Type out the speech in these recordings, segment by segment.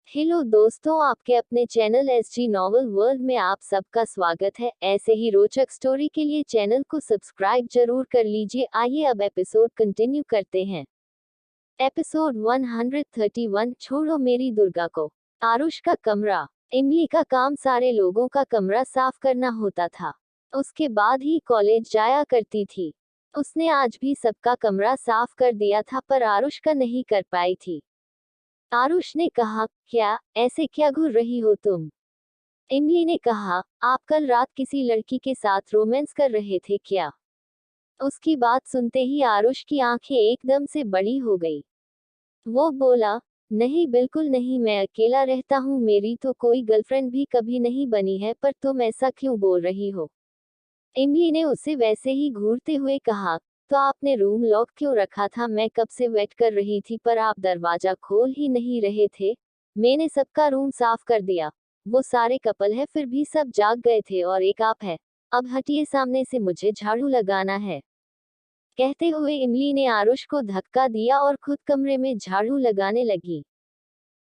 Hello दोस्तों, आपके अपने चैनल एसजी नॉवल वर्ल्ड में आप सबका स्वागत है। ऐसे ही रोचक स्टोरी के लिए चैनल को सब्सक्राइब जरूर कर लीजिए। आइए अब एपिसोड कंटिन्यू करते हैं। एपिसोड 131, छोड़ो मेरी दुर्गा को। आरुष का कमरा। इमली का काम सारे लोगों का कमरा साफ करना होता था। उसके बाद ही कॉलेज जाया करती थी। उसने आज भी सबका कमरा साफ कर दिया था, पर आरुष का नहीं कर पाई थी। आरुष ने कहा, क्या ऐसे क्या घूर रही हो तुम? इमली ने कहा, आप कल रात किसी लड़की के साथ रोमांस कर रहे थे क्या? उसकी बात सुनते ही आरुष की आंखें एकदम से बड़ी हो गई। वो बोला, नहीं बिल्कुल नहीं, मैं अकेला रहता हूँ, मेरी तो कोई गर्लफ्रेंड भी कभी नहीं बनी है, पर तुम ऐसा क्यों बोल रही हो? इमली ने उसे वैसे ही घूरते हुए कहा, तो आपने रूम लॉक क्यों रखा था? मैं कब से वेट कर रही थी, पर आप दरवाजा खोल ही नहीं रहे थे। मैंने सबका रूम साफ कर दिया। वो सारे कपल है, फिर भी सब जाग गए थे और एक आप है। अब हटिए सामने से, मुझे झाड़ू लगाना है। कहते हुए इमली ने आरुष को धक्का दिया और खुद कमरे में झाड़ू लगाने लगी।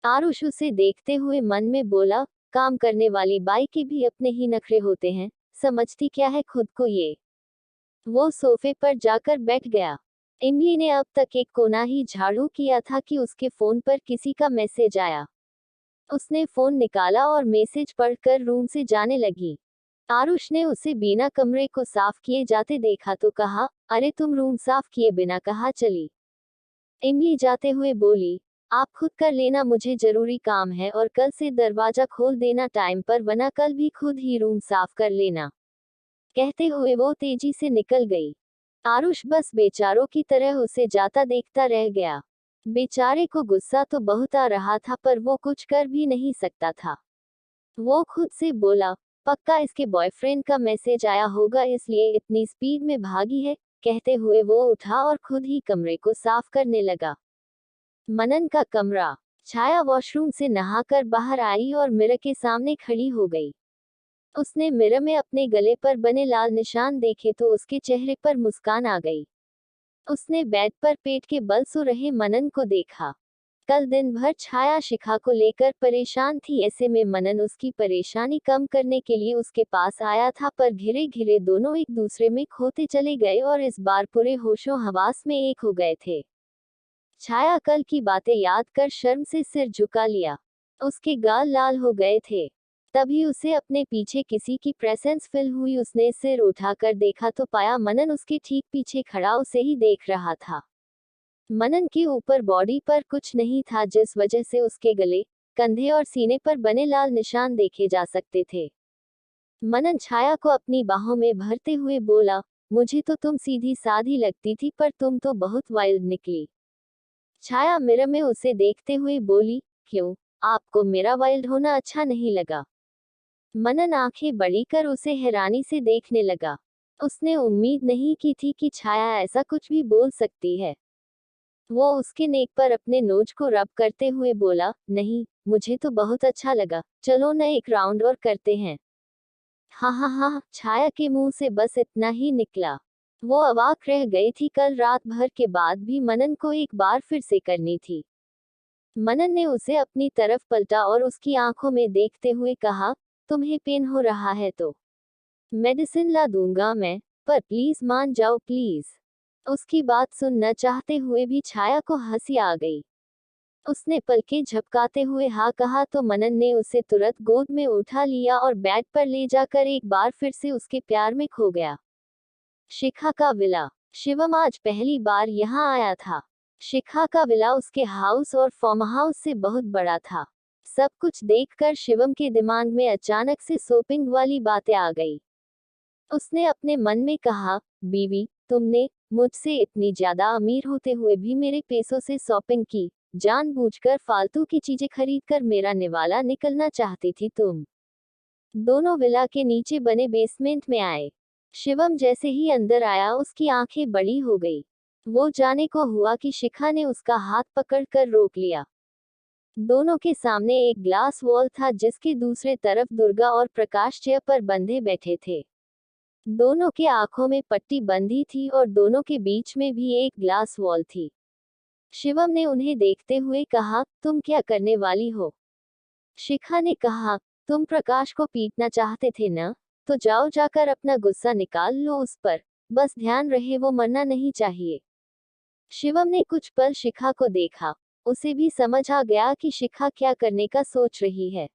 आरुष उसे देखते हुए मन में बोला, काम करने वाली बाई के भी अपने ही नखरे होते हैं, समझती क्या है खुद को ये। वो सोफे पर जाकर बैठ गया। इमली ने अब तक एक कोना ही झाड़ू किया था कि उसके फोन पर किसी का मैसेज आया। उसने फोन निकाला और मैसेज पढ़कर रूम से जाने लगी। आरुष ने उसे बिना कमरे को साफ किए जाते देखा तो कहा, अरे तुम रूम साफ किए बिना कहाँ चली? इमली जाते हुए बोली, आप खुद कर लेना, मुझे जरूरी काम है, और कल से दरवाजा खोल देना टाइम पर, वरना कल भी खुद ही रूम साफ कर लेना। कहते हुए वो तेजी से निकल गई। आरुष बस बेचारों की तरह उसे जाता देखता रह गया। बेचारे को गुस्सा तो बहुत आ रहा था, पर वो कुछ कर भी नहीं सकता था। वो खुद से बोला, पक्का इसके बॉयफ्रेंड का मैसेज आया होगा, इसलिए इतनी स्पीड में भागी है। कहते हुए वो उठा और खुद ही कमरे को साफ करने लगा। मनन का कमरा। छाया वॉशरूम से नहाकर बाहर आई और मिरर के सामने खड़ी हो गई। उसने मिरर में अपने गले पर बने लाल निशान देखे तो उसके चेहरे पर मुस्कान आ गई। उसने बेड पर पेट के बल सो रहे मनन को देखा। कल दिन भर छाया शिखा को लेकर परेशान थी, ऐसे में मनन उसकी परेशानी कम करने के लिए उसके पास आया था, पर घिरे घिरे दोनों एक दूसरे में खोते चले गए और इस बार पूरे होशो हवास में एक हो गए थे। छाया कल की बातें याद कर शर्म से सिर झुका लिया। उसके गाल लाल हो गए थे। तभी उसे अपने पीछे किसी की प्रेजेंस फील हुई। उसने सिर उठाकर देखा तो पाया मनन उसके ठीक पीछे खड़ा उसे ही देख रहा था। मनन के ऊपर बॉडी पर कुछ नहीं था, जिस वजह से उसके गले, कंधे और सीने पर बने लाल निशान देखे जा सकते थे। मनन छाया को अपनी बाहों में भरते हुए बोला, मुझे तो तुम सीधी साधी लगती थी, पर तुम तो बहुत वाइल्ड निकली। छाया मिरर में उसे देखते हुए बोली, क्यों, आपको मेरा वाइल्ड होना अच्छा नहीं लगा? मनन आंखें बड़ी कर उसे हैरानी से देखने लगा। उसने उम्मीद नहीं की थी कि छाया ऐसा कुछ भी बोल सकती है। वो उसके नेक पर अपने नोज को रब करते हुए बोला, नहीं, मुझे तो बहुत अच्छा लगा, चलो न एक राउंड और करते हैं। हाँ हाँ हाँ, छाया के मुंह से बस इतना ही निकला। वो अवाक रह गई थी, कल रात भर के बाद भी मनन को एक बार फिर से करनी थी। मनन ने उसे अपनी तरफ पलटा और उसकी आंखों में देखते हुए कहा, तुम्हें पेन हो रहा है तो मेडिसिन ला दूंगा मैं, पर प्लीज मान जाओ प्लीज। उसकी बात सुनना चाहते हुए भी छाया को हंसी आ गई। उसने पलकें झपकाते हुए हाँ कहा तो मनन ने उसे तुरंत गोद में उठा लिया और बेड पर ले जाकर एक बार फिर से उसके प्यार में खो गया। शिखा का विला। शिवम आज पहली बार यहाँ आया था। शिखा का विला उसके हाउस और फार्म हाउस से बहुत बड़ा था। सब कुछ देखकर शिवम के दिमाग में अचानक से शॉपिंग वाली बातें आ गई। उसने अपने मन में कहा, बीवी, तुमने मुझसे इतनी ज्यादा अमीर होते हुए भी मेरे पैसों से शॉपिंग की, जानबूझकर फालतू की चीजें खरीदकर मेरा निवाला निकलना चाहती थी तुम। दोनों विला के नीचे बने बेसमेंट में आए। शिवम जैसे ही अंदर आया उसकी आंखें बड़ी हो गई। वो जाने को हुआ कि शिखा ने उसका हाथ पकड़कर रोक लिया। दोनों के सामने एक ग्लास वॉल था, जिसके दूसरे तरफ दुर्गा और प्रकाश चेयर पर बंधे बैठे थे। दोनों के आंखों में पट्टी बंधी थी और दोनों के बीच में भी एक ग्लास वॉल थी। शिवम ने उन्हें देखते हुए कहा, तुम क्या करने वाली हो? शिखा ने कहा, तुम प्रकाश को पीटना चाहते थे न? तो जाओ जाकर अपना गुस्सा निकाल लो उस पर। बस ध्यान रहे वो मरना नहीं चाहिए। शिवम ने कुछ पल शिखा को देखा। उसे भी समझ आ गया कि शिखा क्या करने का सोच रही है।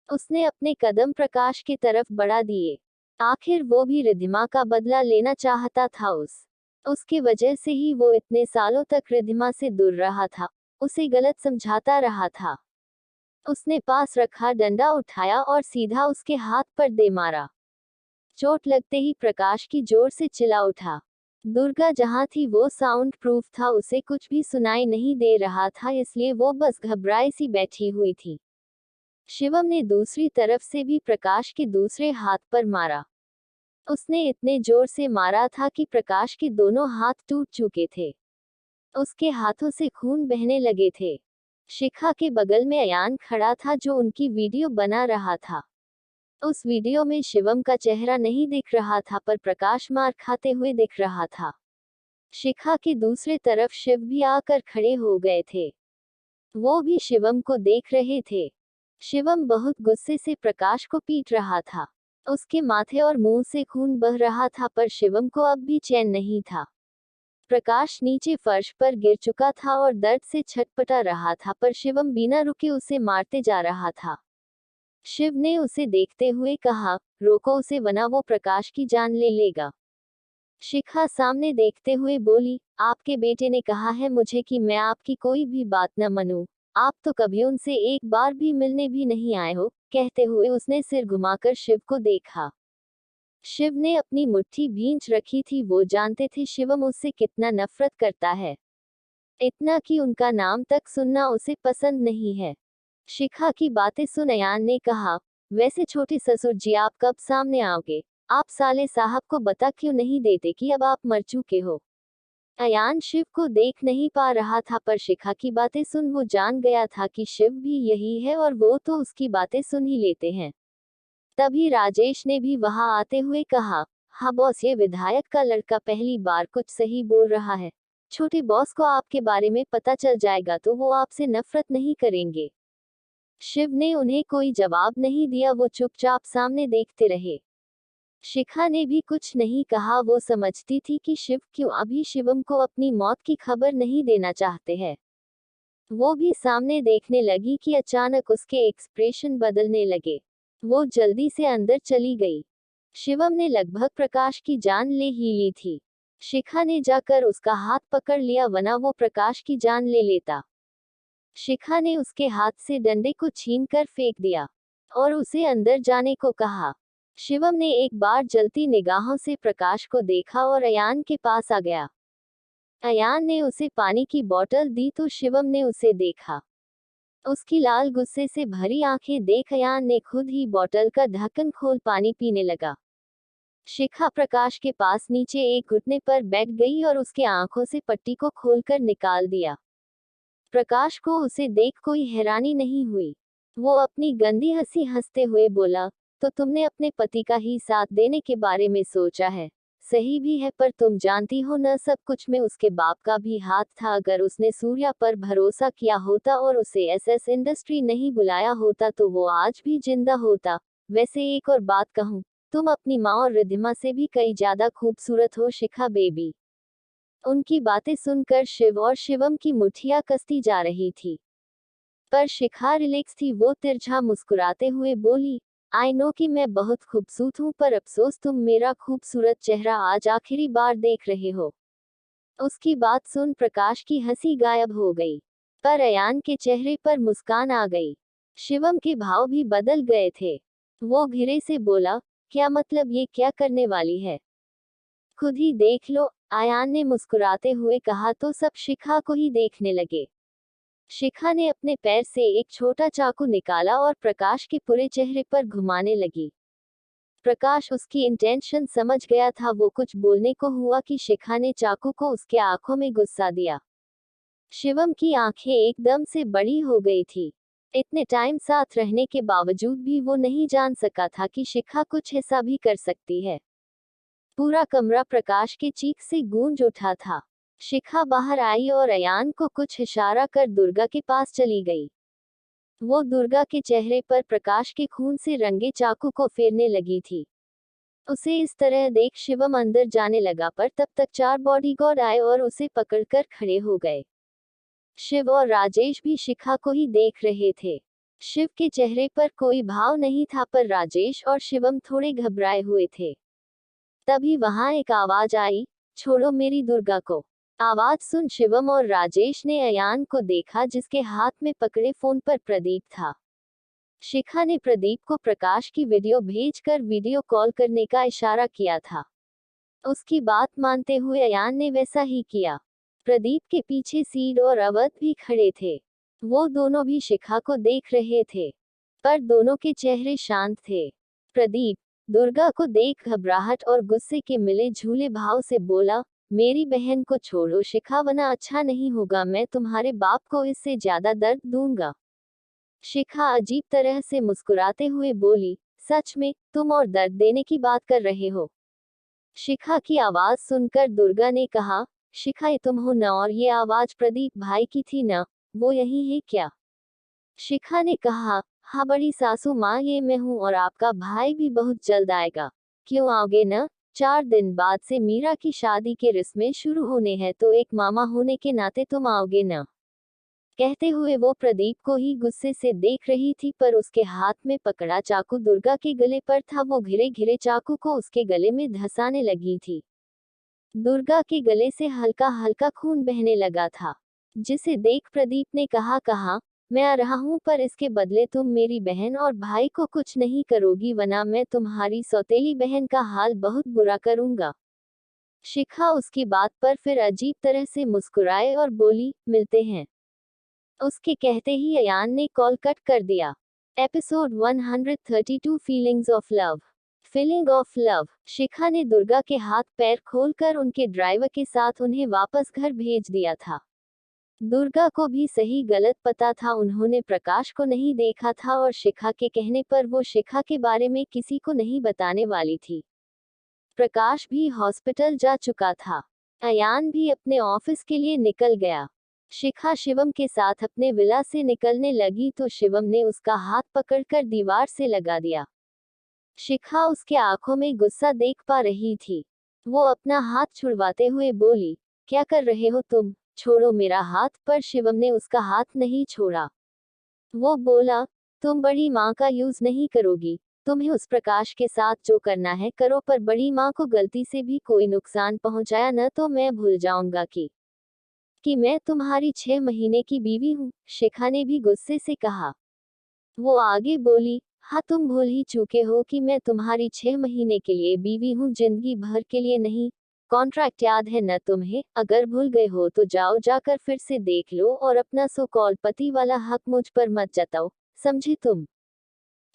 उसने अपने कदम प्रकाश की तरफ बढ़ा दिए। आखिर वो भी रिद्धिमा का बदला लेना चाहता था। उसके वजह से ही वो इतने सालों तक रिद्धिमा से दूर रहा था, उसे गलत समझाता रहा था। उसने पास रखा डंडा उठाया और सीधा उसके हाथ पर दे मारा। चोट लगते ही प्रकाश की जोर से चिल्ला उठा। दुर्गा जहां थी वो साउंड प्रूफ था, उसे कुछ भी सुनाई नहीं दे रहा था, इसलिए वो बस घबराई सी बैठी हुई थी। शिवम ने दूसरी तरफ से भी प्रकाश के दूसरे हाथ पर मारा। उसने इतने जोर से मारा था कि प्रकाश के दोनों हाथ टूट चुके थे। उसके हाथों से खून बहने लगे थे। शिखा के बगल में अयान खड़ा था जो उनकी वीडियो बना रहा था। उस वीडियो में शिवम का चेहरा नहीं दिख रहा था पर प्रकाश मार खाते हुए दिख रहा था। शिखा के दूसरे तरफ शिव भी आकर खड़े हो गए थे। वो भी शिवम को देख रहे थे। शिवम बहुत गुस्से से प्रकाश को पीट रहा था। उसके माथे और मुंह से खून बह रहा था पर शिवम को अब भी चैन नहीं था। प्रकाश नीचे फर्श पर गिर चुका था और दर्द से छटपटा रहा था पर शिवम बिना रुके उसे मारते जा रहा था। शिव ने उसे देखते हुए कहा, रोको उसे वरना वो प्रकाश की जान ले लेगा। शिखा सामने देखते हुए बोली, आपके बेटे ने कहा है मुझे कि मैं आपकी कोई भी बात न मानूं। आप तो कभी उनसे एक बार भी मिलने भी नहीं आए हो। कहते हुए उसने सिर घुमाकर शिव को देखा। शिव ने अपनी मुट्ठी भींच रखी थी। वो जानते थे शिवम उससे कितना नफरत करता है, इतना कि उनका नाम तक सुनना उसे पसंद नहीं है। शिखा की बातें सुन अयान ने कहा, वैसे छोटे ससुर जी आप कब सामने आओगे? आप साले साहब को बता क्यों नहीं देते कि अब आप मर चुके हो? अयान शिव को देख नहीं पा रहा था पर शिखा की बातें सुन वो जान गया था कि शिव भी यही है और वो तो उसकी बातें सुन ही लेते हैं। तभी राजेश ने भी वहां आते हुए कहा, हाँ बॉस, ये विधायक का लड़का पहली बार कुछ सही बोल रहा है। छोटे बॉस को आपके बारे में पता चल जाएगा तो वो आपसे नफरत नहीं करेंगे। शिव ने उन्हें कोई जवाब नहीं दिया। वो चुपचाप सामने देखते रहे। शिखा ने भी कुछ नहीं कहा। वो समझती थी कि शिव क्यों अभी शिवम को अपनी मौत की खबर नहीं देना चाहते हैं। वो भी सामने देखने लगी कि अचानक उसके एक्सप्रेशन बदलने लगे। वो जल्दी से अंदर चली गई। शिवम ने लगभग प्रकाश की जान ले ही ली थी। शिखा ने जाकर उसका हाथ पकड़ लिया वरना वो प्रकाश की जान ले लेता। शिखा ने उसके हाथ से डंडे को छीनकर फेंक दिया और उसे अंदर जाने को कहा। शिवम ने एक बार जलती निगाहों से प्रकाश को देखा और अयान के पास आ गया। अयान ने उसे पानी की बोतल दी तो शिवम ने उसे देखा। उसकी लाल गुस्से से भरी आंखें देख अयान ने खुद ही बोतल का ढक्कन खोल पानी पीने लगा। शिखा प्रकाश के पास नीचे एक घुटने पर बैठ गई और उसके आंखों से पट्टी को खोलकर निकाल दिया। प्रकाश को उसे देख कोई हैरानी नहीं हुई। वो अपनी गंदी हंसी हंसते हुए बोला, तो तुमने अपने पति का ही साथ देने के बारे में सोचा है? सही भी है पर तुम जानती हो न सब कुछ में उसके बाप का भी हाथ था। अगर उसने सूर्या पर भरोसा किया होता और उसे एसएस इंडस्ट्री नहीं बुलाया होता तो वो आज भी जिंदा होता। वैसे एक और बात कहूँ, तुम अपनी माँ और रिद्धिमा से भी कई ज्यादा खूबसूरत हो शिखा बेबी। उनकी बातें सुनकर शिव और शिवम की मुठ्ठियां कसती जा रही थी। पर शिखा रिलैक्स थी। वो तिरछा मुस्कुराते हुए बोली, आई नो कि मैं बहुत खूबसूरत हूँ पर अफसोस तुम मेरा खूबसूरत चेहरा आज आखिरी बार देख रहे हो। उसकी बात सुन प्रकाश की हंसी गायब हो गई पर अयान के चेहरे पर मुस्कान आ गई। शिवम के भाव भी बदल गए थे। वो घिरे से बोला, क्या मतलब, ये क्या करने वाली है? खुद ही देख लो, अयान ने मुस्कुराते हुए कहा तो सब शिखा को ही देखने लगे। शिखा ने अपने पैर से एक छोटा चाकू निकाला और प्रकाश के पूरे चेहरे पर घुमाने लगी। प्रकाश उसकी इंटेंशन समझ गया था। वो कुछ बोलने को हुआ कि शिखा ने चाकू को उसके आंखों में घुसा दिया। शिवम की आंखें एकदम से बड़ी हो गई थी। इतने टाइम साथ रहने के बावजूद भी वो नहीं जान सका था कि शिखा कुछ ऐसा भी कर सकती है। पूरा कमरा प्रकाश के चीख से गूंज उठा था। शिखा बाहर आई और अयान को कुछ इशारा कर दुर्गा के पास चली गई। वो दुर्गा के चेहरे पर प्रकाश के खून से रंगे चाकू को फेरने लगी थी। उसे इस तरह देख शिवम अंदर जाने लगा, पर तब तक 4 बॉडीगार्ड आए और उसे पकड़कर खड़े हो गए। शिव और राजेश भी शिखा को ही देख रहे थे। शिव के चेहरे पर कोई भाव नहीं था, पर राजेश और शिवम थोड़े घबराए हुए थे। तभी वहां एक आवाज आई, छोड़ो मेरी दुर्गा को। आवाज सुन शिवम और राजेश ने अयान को देखा, जिसके हाथ में पकड़े फोन पर प्रदीप था। शिखा ने प्रदीप को प्रकाश की वीडियो भेजकर वीडियो कॉल करने का इशारा किया था। उसकी बात मानते हुए अयान ने वैसा ही किया। प्रदीप के पीछे सीड और अवध भी खड़े थे। वो दोनों भी शिखा को देख रहे थे, पर दोनों के चेहरे शांत थे। प्रदीप दुर्गा को देख घबराहट और गुस्से के मिले झूले भाव से बोला, मेरी बहन को छोड़ो शिखा, वरना अच्छा नहीं होगा, मैं तुम्हारे बाप को इससे ज्यादा दर्द दूंगा। शिखा अजीब तरह से मुस्कुराते हुए बोली, सच में तुम और दर्द देने की बात कर रहे हो? शिखा की आवाज सुनकर दुर्गा ने कहा, शिखा ये तुम हो न, और ये आवाज प्रदीप भाई की थी न, वो यही है क्या? शिखा ने कहा, हाँ बड़ी सासू माँ, ये मैं हूँ और आपका भाई भी बहुत जल्द आएगा। क्यों आओगे न? 4 दिन बाद से मीरा की शादी के रस्में शुरू होने हैं, तो एक मामा होने के नाते तुम आओगे न? कहते हुए वो प्रदीप को ही गुस्से से देख रही थी, पर उसके हाथ में पकड़ा चाकू दुर्गा के गले पर था। वो घिरे घिरे चाकू को उसके गले में धंसाने लगी थी। दुर्गा के गले से हल्का हल्का खून बहने लगा था, जिसे देख प्रदीप ने कहा, मैं आ रहा हूँ, पर इसके बदले तुम मेरी बहन और भाई को कुछ नहीं करोगी, वरना मैं तुम्हारी सौतेली बहन का हाल बहुत बुरा करूंगा। शिखा उसकी बात पर फिर अजीब तरह से मुस्कुराए और बोली, मिलते हैं। उसके कहते ही अयान ने कॉल कट कर दिया। Episode 132 feelings of love. Feeling of love. Shikha ने दुर्गा के हाथ पैर खोलकर उनके ड्राइवर के साथ उन्हें वापस घर भेज दिया था। दुर्गा को भी सही गलत पता था, उन्होंने प्रकाश को नहीं देखा था और शिखा के कहने पर वो शिखा के बारे में किसी को नहीं बताने वाली थी। प्रकाश भी हॉस्पिटल जा चुका था। अयान भी अपने ऑफिस के लिए निकल गया। शिखा शिवम के साथ अपने विला से निकलने लगी तो शिवम ने उसका हाथ पकड़कर दीवार से लगा दिया। शिखा उसके आंखों में गुस्सा देख पा रही थी। वो अपना हाथ छुड़वाते हुए बोली, क्या कर रहे हो तुम? छोड़ो मेरा हाथ। पर शिवम ने उसका हाथ नहीं छोड़ा। वो बोला, तुम बड़ी माँ का यूज नहीं करोगी, तुम्हें उस प्रकाश के साथ जो करना है करो, पर बड़ी माँ को गलती से भी कोई नुकसान पहुंचाया न तो मैं भूल जाऊंगा कि मैं तुम्हारी 6 महीने की बीवी हूँ। शिखा ने भी गुस्से से कहा। वो आगे बोली, हाँ तुम भूल ही चुके हो कि मैं तुम्हारी 6 महीने के लिए बीवी हूँ, जिंदगी भर के लिए नहीं। कॉन्ट्रैक्ट याद है न तुम्हें? अगर भूल गए हो तो जाओ जाकर फिर से देख लो, और अपना सो कॉल पति वाला हक मुझ पर मत जताओ, समझे तुम?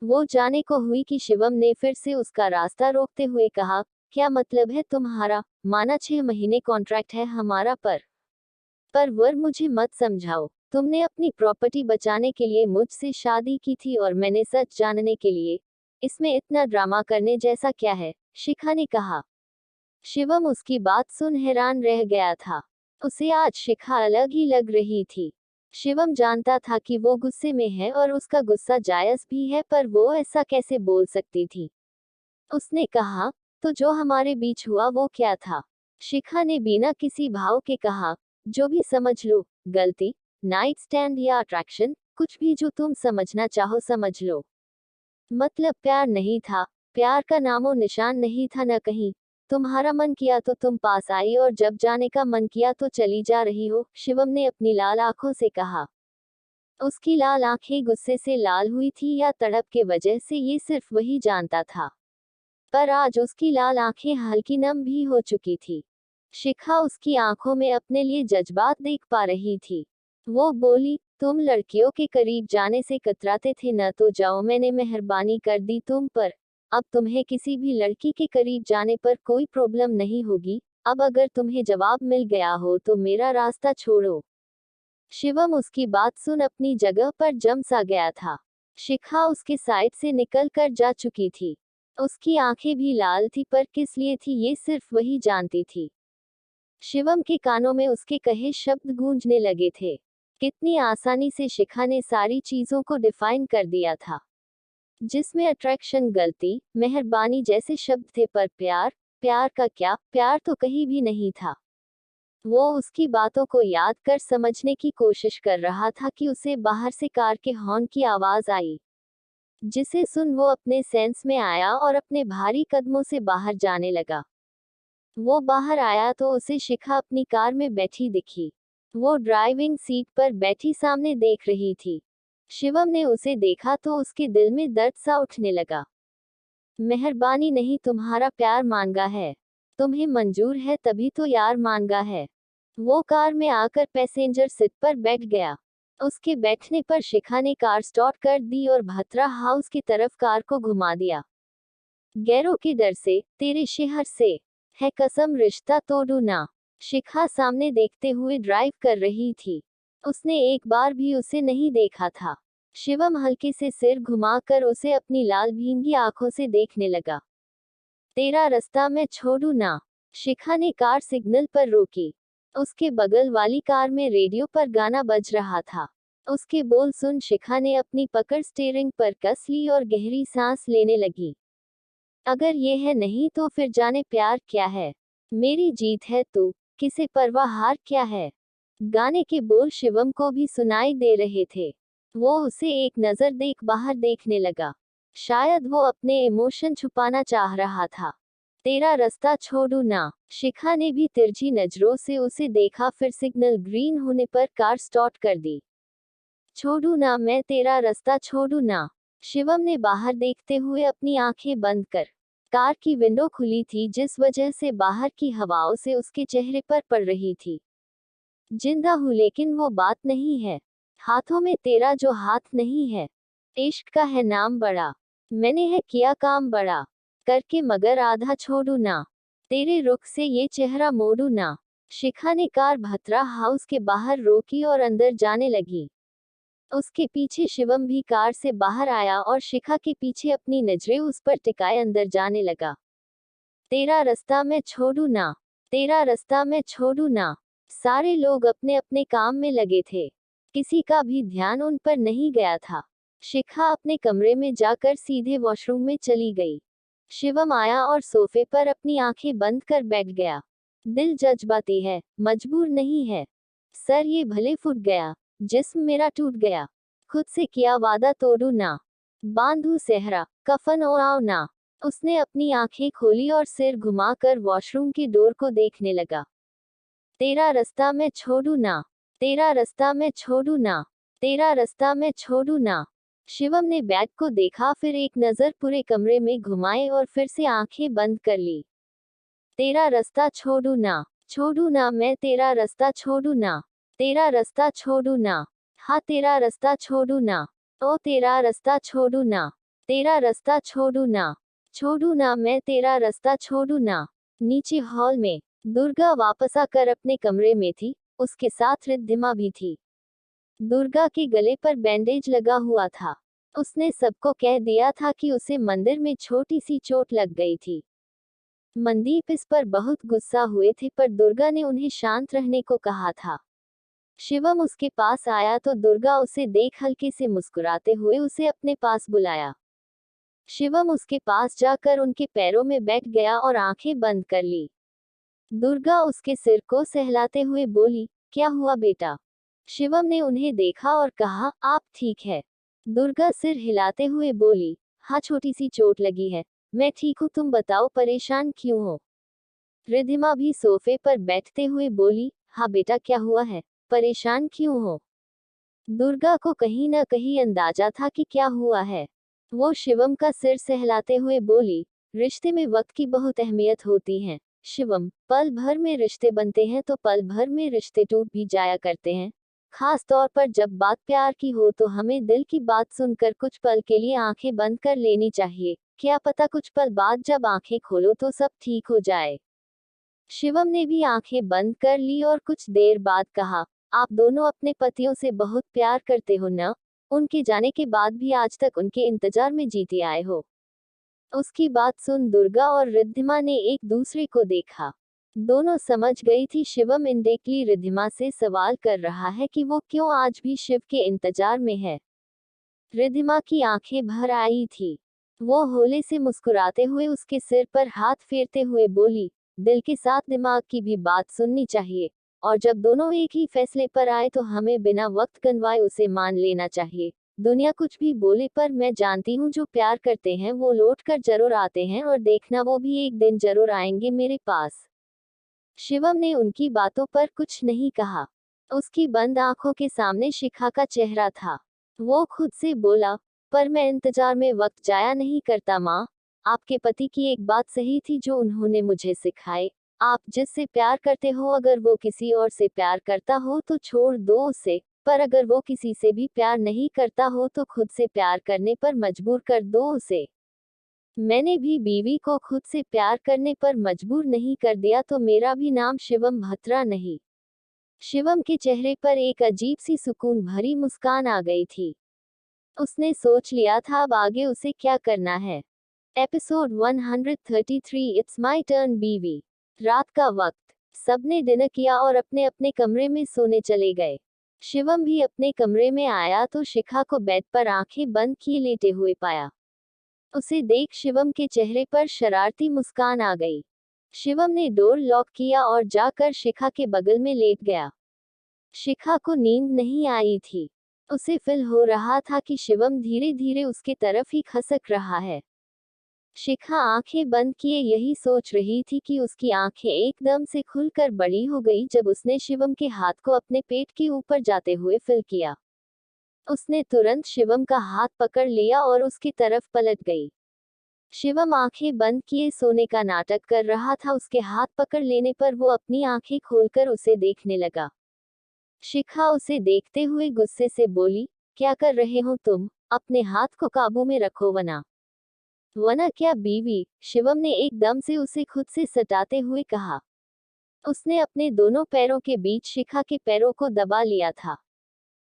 वो जाने को हुई कि शिवम ने फिर से उसका रास्ता रोकते हुए कहा, क्या मतलब है तुम्हारा? माना 6 महीने कॉन्ट्रैक्ट है हमारा, पर वर मुझे मत समझाओ। तुमने अपनी प्रॉपर्टी बचाने के लिए मुझसे शादी की थी और मैंने सच जानने के लिए। इसमें इतना ड्रामा करने जैसा क्या है? शिखा ने कहा। शिवम उसकी बात सुन हैरान रह गया था। उसे आज शिखा अलग ही लग रही थी। शिवम जानता था कि वो गुस्से में है और उसका गुस्सा जायज भी है, पर वो ऐसा कैसे बोल सकती थी? उसने कहा, तो जो हमारे बीच हुआ वो क्या था? शिखा ने बिना किसी भाव के कहा, जो भी समझ लो, गलती, नाइट स्टैंड या अट्रैक्शन, कुछ भी जो तुम समझना चाहो समझ लो। मतलब प्यार नहीं था, प्यार का नामो निशान नहीं था न कहीं। तुम्हारा मन किया तो तुम पास आई और जब जाने का मन किया तो चली जा रही हो, शिवम ने अपनी लाल आंखों से कहा। उसकी लाल आंखें गुस्से से लाल हुई थी या तड़प के वजह से, ये सिर्फ वही जानता था। पर आज उसकी लाल आंखें हल्की नम भी हो चुकी थी। शिखा उसकी आंखों में अपने लिए जज्बात देख पा रही थी। वो बोली, तुम लड़कियों के करीब जाने से कतराते थे न, तो जाओ, मैंने मेहरबानी कर दी तुम पर। अब तुम्हें किसी भी लड़की के करीब जाने पर कोई प्रॉब्लम नहीं होगी। अब अगर तुम्हें जवाब मिल गया हो तो मेरा रास्ता छोड़ो। शिवम उसकी बात सुन अपनी जगह पर जम सा गया था। शिखा उसके साइड से निकल कर जा चुकी थी। उसकी आंखें भी लाल थी, पर किस लिए थी ये सिर्फ वही जानती थी। शिवम के कानों में उसके कहे शब्द गूंजने लगे थे। कितनी आसानी से शिखा ने सारी चीजों को डिफाइन कर दिया था, जिसमें अट्रैक्शन, गलती, मेहरबानी जैसे शब्द थे, पर प्यार, प्यार का क्या, प्यार तो कहीं भी नहीं था। वो उसकी बातों को याद कर समझने की कोशिश कर रहा था कि उसे बाहर से कार के हॉर्न की आवाज आई, जिसे सुन वो अपने सेंस में आया और अपने भारी कदमों से बाहर जाने लगा। वो बाहर आया तो उसे शिखा अपनी कार में बैठी दिखी। वो ड्राइविंग सीट पर बैठी सामने देख रही थी। शिवम ने उसे देखा तो उसके दिल में दर्द सा उठने लगा। मेहरबानी नहीं, तुम्हारा प्यार मांगा है। तुम्हें मंजूर है तभी तो यार मांगा है। वो कार में आकर पैसेंजर सीट पर बैठ गया। उसके बैठने पर शिखा ने कार स्टार्ट कर दी और भत्रा हाउस की तरफ कार को घुमा दिया। गैरों के डर से, तेरे शहर से है कसम, रिश्ता तोड़ू ना। शिखा सामने देखते हुए ड्राइव कर रही थी। उसने एक बार भी उसे नहीं देखा था। शिवम हल्के से सिर घुमाकर उसे अपनी लाल भींगी आंखों से देखने लगा। तेरा रास्ता मैं छोड़ू ना। शिखा ने कार सिग्नल पर रोकी। उसके बगल वाली कार में रेडियो पर गाना बज रहा था। उसके बोल सुन शिखा ने अपनी पकड़ स्टीयरिंग पर कस ली और गहरी सांस लेने लगी। अगर ये है नहीं तो फिर जाने प्यार क्या है। मेरी जीत है तू, किसे परवाह हार क्या है। गाने के बोल शिवम को भी सुनाई दे रहे थे। वो उसे एक नजर देख बाहर देखने लगा। शायद वो अपने इमोशन छुपाना चाह रहा था। तेरा रास्ता छोड़ू ना। शिखा ने भी तिरछी नजरों से उसे देखा, फिर सिग्नल ग्रीन होने पर कार स्टार्ट कर दी। छोड़ू ना, मैं तेरा रास्ता छोड़ू ना। शिवम ने बाहर देखते हुए अपनी आंखें बंद कर। कार की विंडो खुली थी, जिस वजह से बाहर की हवाओं से उसके चेहरे पर पड़ रही थी। जिंदा हूँ लेकिन वो बात नहीं है। हाथों में तेरा जो हाथ नहीं है। इश्क का है नाम बड़ा, मैंने है किया काम बड़ा करके, मगर आधा छोड़ू ना। तेरे रुख से ये चेहरा मोड़ू ना। शिखा ने कार भत्रा हाउस के बाहर रोकी और अंदर जाने लगी। उसके पीछे शिवम भी कार से बाहर आया और शिखा के पीछे अपनी नजरें उस पर टिकाए अंदर जाने लगा। तेरा रास्ता मैं छोड़ू ना। तेरा रास्ता मैं छोड़ू ना। सारे लोग अपने अपने काम में लगे थे। किसी का भी ध्यान उन पर नहीं गया था। शिखा अपने कमरे में जाकर सीधे वॉशरूम में चली गई। शिवम आया और सोफे पर अपनी आंखें बंद कर बैठ गया। दिल जज्बाती है, मजबूर नहीं है। सर ये भले फूट गया, जिस्म मेरा टूट गया। खुद से किया वादा तोड़ू ना। बांधू सेहरा, कफन ओढ़ाओ ना। उसने अपनी आंखें खोली और सिर घुमाकर वॉशरूम की डोर को देखने लगा। तेरा रास्ता मैं छोड़ू ना। तेरा रास्ता मैं छोड़ू ना। तेरा रास्ता मैं छोड़ू ना। शिवम ने बैग को देखा, फिर एक नजर पूरे कमरे में घुमाए और फिर से आंखें बंद कर ली। तेरा रास्ता छोड़ू ना। छोड़ू ना, मैं तेरा रास्ता छोड़ू ना। तेरा रास्ता छोड़ू ना। हाँ तेरा रास्ता छोड़ू ना। ओ तेरा रास्ता छोड़ू ना। तेरा रास्ता छोड़ू ना। छोड़ू ना, मैं तेरा रास्ता छोड़ू ना। नीचे हॉल में दुर्गा वापस आकर अपने कमरे में थी। उसके साथ रिद्धिमा भी थी। दुर्गा के गले पर बैंडेज लगा हुआ था। उसने सबको कह दिया था कि उसे मंदिर में छोटी सी चोट लग गई थी। मनदीप इस पर बहुत गुस्सा हुए थे, पर दुर्गा ने उन्हें शांत रहने को कहा था। शिवम उसके पास आया तो दुर्गा उसे देख हल्के से मुस्कुराते हुए उसे अपने पास बुलाया। शिवम उसके पास जाकर उनके पैरों में बैठ गया और आंखें बंद कर ली। दुर्गा उसके सिर को सहलाते हुए बोली, क्या हुआ बेटा। शिवम ने उन्हें देखा और कहा, आप ठीक है। दुर्गा सिर हिलाते हुए बोली, हाँ छोटी सी चोट लगी है, मैं ठीक हूँ, तुम बताओ परेशान क्यों हो। रिद्धिमा भी सोफे पर बैठते हुए बोली, हाँ बेटा क्या हुआ है, परेशान क्यों हो। दुर्गा को कहीं न कहीं अंदाजा था कि क्या हुआ है। वो शिवम का सिर सहलाते हुए बोली, रिश्ते में वक्त की बहुत अहमियत होती है शिवम। पल भर में रिश्ते बनते हैं तो पल भर में रिश्ते टूट भी जाया करते हैं। खास तौर पर जब बात प्यार की हो तो हमें दिल की बात सुनकर कुछ पल के लिए आंखें बंद कर लेनी चाहिए। क्या पता कुछ पल बाद जब आंखें खोलो तो सब ठीक हो जाए। शिवम ने भी आंखें बंद कर ली और कुछ देर बाद कहा, आप दोनों अपने पतियों से बहुत प्यार करते हो ना। उनके जाने के बाद भी आज तक उनके इंतजार में जीते आए हो। उसकी बात सुन दुर्गा और रिद्धिमा ने एक दूसरे को देखा। दोनों समझ गई थी शिवम इंडेकली रिद्धिमा से सवाल कर रहा है कि वो क्यों आज भी शिव के इंतजार में है। रिद्धिमा की आंखें भर आई थी। वो होले से मुस्कुराते हुए उसके सिर पर हाथ फेरते हुए बोली, दिल के साथ दिमाग की भी बात सुननी चाहिए, और जब दोनों एक ही फैसले पर आए तो हमें बिना वक्त गंवाए उसे मान लेना चाहिए। दुनिया कुछ भी बोले पर मैं जानती हूँ जो प्यार करते हैं वो लौट कर जरूर आते हैं, और देखना वो भी एक दिन जरूर आएंगे मेरे पास। शिवम ने उनकी बातों पर कुछ नहीं कहा। उसकी बंद आंखों के सामने शिखा का चेहरा था। वो खुद से बोला, पर मैं इंतजार में वक्त जाया नहीं करता माँ। आपके पति की एक बात सही थी जो उन्होंने मुझे सिखाई। आप जिससे प्यार करते हो अगर वो किसी और से प्यार करता हो तो छोड़ दो उसे, पर अगर वो किसी से भी प्यार नहीं करता हो तो खुद से प्यार करने पर मजबूर कर दो उसे। मैंने भी बीवी को खुद से प्यार करने पर मजबूर नहीं कर दिया तो मेरा भी नाम शिवम भत्रा नहीं। शिवम के चेहरे पर एक अजीब सी सुकून भरी मुस्कान आ गई थी। उसने सोच लिया था अब आगे उसे क्या करना है। एपिसोड 133 इट्स माय टर्न बीवी। रात का वक्त। सबने डिनर किया और अपने अपने कमरे में सोने चले गए। शिवम भी अपने कमरे में आया तो शिखा को बेड पर आंखें बंद किए लेटे हुए पाया। उसे देख शिवम के चेहरे पर शरारती मुस्कान आ गई। शिवम ने डोर लॉक किया और जाकर शिखा के बगल में लेट गया। शिखा को नींद नहीं आई थी। उसे फील हो रहा था कि शिवम धीरे धीरे उसके तरफ ही खसक रहा है। शिखा आंखें बंद किए यही सोच रही थी कि उसकी आंखें एकदम से खुलकर बड़ी हो गई जब उसने शिवम के हाथ को अपने पेट के ऊपर जाते हुए फील किया। उसने तुरंत शिवम का हाथ पकड़ लिया और उसकी तरफ पलट गई। शिवम आंखें बंद किए सोने का नाटक कर रहा था। उसके हाथ पकड़ लेने पर वो अपनी आंखें खोलकर उसे देखने लगा। शिखा उसे देखते हुए गुस्से से बोली, क्या कर रहे हो तुम? अपने हाथ को काबू में रखो वरना। वरना क्या बीवी? शिवम ने एकदम से उसे खुद से सटाते हुए कहा। उसने अपने दोनों पैरों के बीच शिखा के पैरों को दबा लिया था।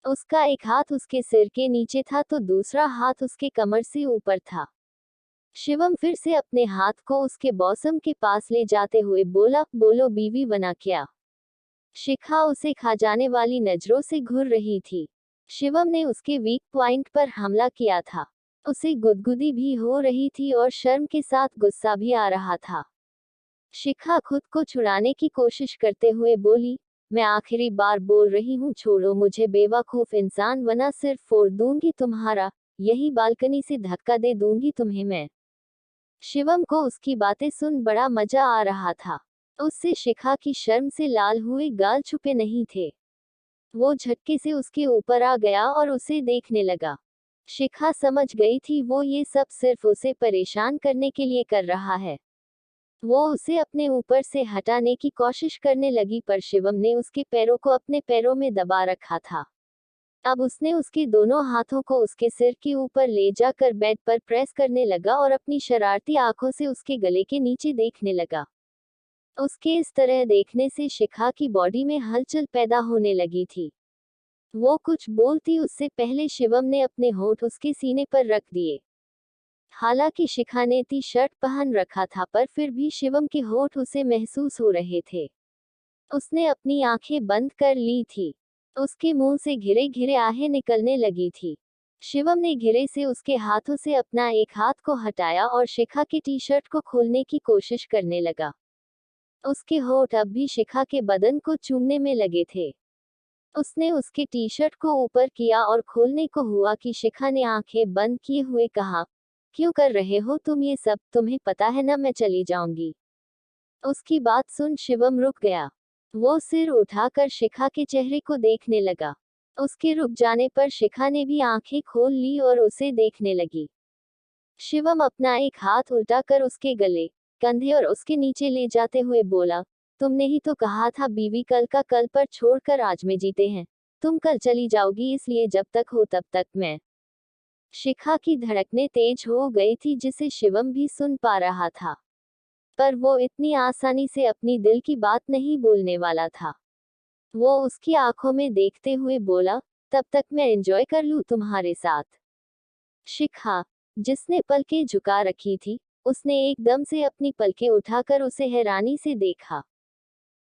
उसका एक हाथ उसके सिर के नीचे था तो दूसरा हाथ उसके कमर से ऊपर था। शिवम फिर से अपने हाथ को उसके बॉसम के पास ले जाते हुए बोला, बोलो बीवी बना क्या? शिखा उसे खा जाने वाली नजरों से घूर रही थी। शिवम ने उसके वीक पॉइंट पर हमला किया था। उसे गुदगुदी भी हो रही थी और शर्म के साथ गुस्सा भी आ रहा था। शिखा खुद को छुड़ाने की कोशिश करते हुए बोली, मैं आखिरी बार बोल रही हूँ छोड़ो मुझे बेवकूफ इंसान, वरना सिर्फ फोड़ दूंगी तुम्हारा, यही बालकनी से धक्का दे दूंगी तुम्हें मैं। शिवम को उसकी बातें सुन बड़ा मजा आ रहा था। उससे शिखा की शर्म से लाल हुए गाल छुपे नहीं थे। वो झटके से उसके ऊपर आ गया और उसे देखने लगा। शिखा समझ गई थी वो ये सब सिर्फ उसे परेशान करने के लिए कर रहा है। वो उसे अपने ऊपर से हटाने की कोशिश करने लगी पर शिवम ने उसके पैरों को अपने पैरों में दबा रखा था। अब उसने उसके दोनों हाथों को उसके सिर के ऊपर ले जाकर बेड पर प्रेस करने लगा और अपनी शरारती आंखों से उसके गले के नीचे देखने लगा। उसके इस तरह देखने से शिखा की बॉडी में हलचल पैदा होने लगी थी। वो कुछ बोलती उससे पहले शिवम ने अपने होंठ उसके सीने पर रख दिए। हालांकि शिखा ने टी शर्ट पहन रखा था पर फिर भी शिवम के होंठ उसे महसूस हो रहे थे। उसने अपनी आंखें बंद कर ली थी। उसके मुंह से घिरे घिरे आहें निकलने लगी थी। शिवम ने घिरे से उसके हाथों से अपना एक हाथ को हटाया और शिखा की टी शर्ट को खोलने की कोशिश करने लगा। उसके होंठ अब भी शिखा के बदन को चूमने में लगे थे। उसने उसके टी शर्ट को ऊपर किया और खोलने को हुआ कि शिखा ने आंखें बंद किए हुए कहा, क्यों कर रहे हो तुम ये सब? तुम्हें पता है ना मैं चली जाऊंगी। उसकी बात सुन शिवम रुक गया। वो सिर उठाकर शिखा के चेहरे को देखने लगा। उसके रुक जाने पर शिखा ने भी आंखें खोल ली और उसे देखने लगी। शिवम अपना एक हाथ उल्टाकर उसके गले, कंधे और उसके नीचे ले जाते हुए बोला, तुमने ही तो कहा था बीवी कल का कल पर छोड़कर आज में जीते हैं। तुम कल चली जाओगी इसलिए जब तक हो तब तक मैं। शिखा की धड़कनें तेज हो गई थी जिसे शिवम भी सुन पा रहा था। पर वो इतनी आसानी से अपनी दिल की बात नहीं बोलने वाला था। वो उसकी आंखों में देखते हुए बोला, तब तक मैं एंजॉय कर लूं तुम्हारे साथ। शिखा, जिसने पलकें झुका रखी थी, उसने एकदम से अपनी पलकें उठाकर उसे हैरानी से देखा।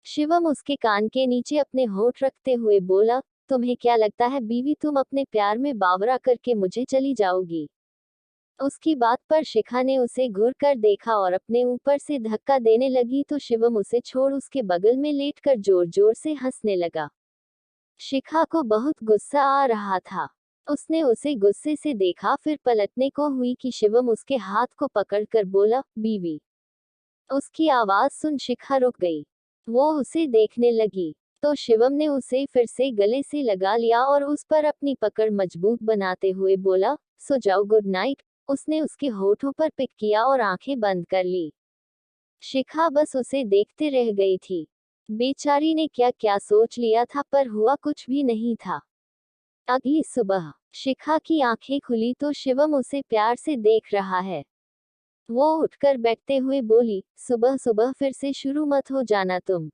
शिवम उसके कान के नीचे अपने होंठ रखते हुए बोला, तुम्हें क्या लगता है बीवी, तुम अपने प्यार में बावरा करके मुझे चली जाओगी? उसकी बात पर शिखा ने उसे घूर कर देखा और अपने ऊपर से धक्का देने लगी तो शिवम उसे छोड़ उसके बगल में लेटकर जोर जोर से हंसने लगा। शिखा को बहुत गुस्सा आ रहा था। उसने उसे गुस्से से देखा, फिर पलटने को हुई कि शिवम उसके हाथ को पकड़कर बोला, बीवी। उसकी आवाज सुन शिखा रुक गई। वो उसे देखने लगी तो शिवम ने उसे फिर से गले से लगा लिया और उस पर अपनी पकड़ मजबूत बनाते हुए बोला, सो जाओ, गुड नाइट। उसने उसके होठों पर पिक किया और आंखें बंद कर ली। शिखा बस उसे देखते रह गई थी। बेचारी ने क्या क्या सोच लिया था, पर हुआ कुछ भी नहीं था। अगली सुबह शिखा की आंखें खुली तो शिवम उसे प्यार से देख रहा है। वो उठकर बैठते हुए बोली, सुबह सुबह फिर से शुरू मत हो जाना तुम।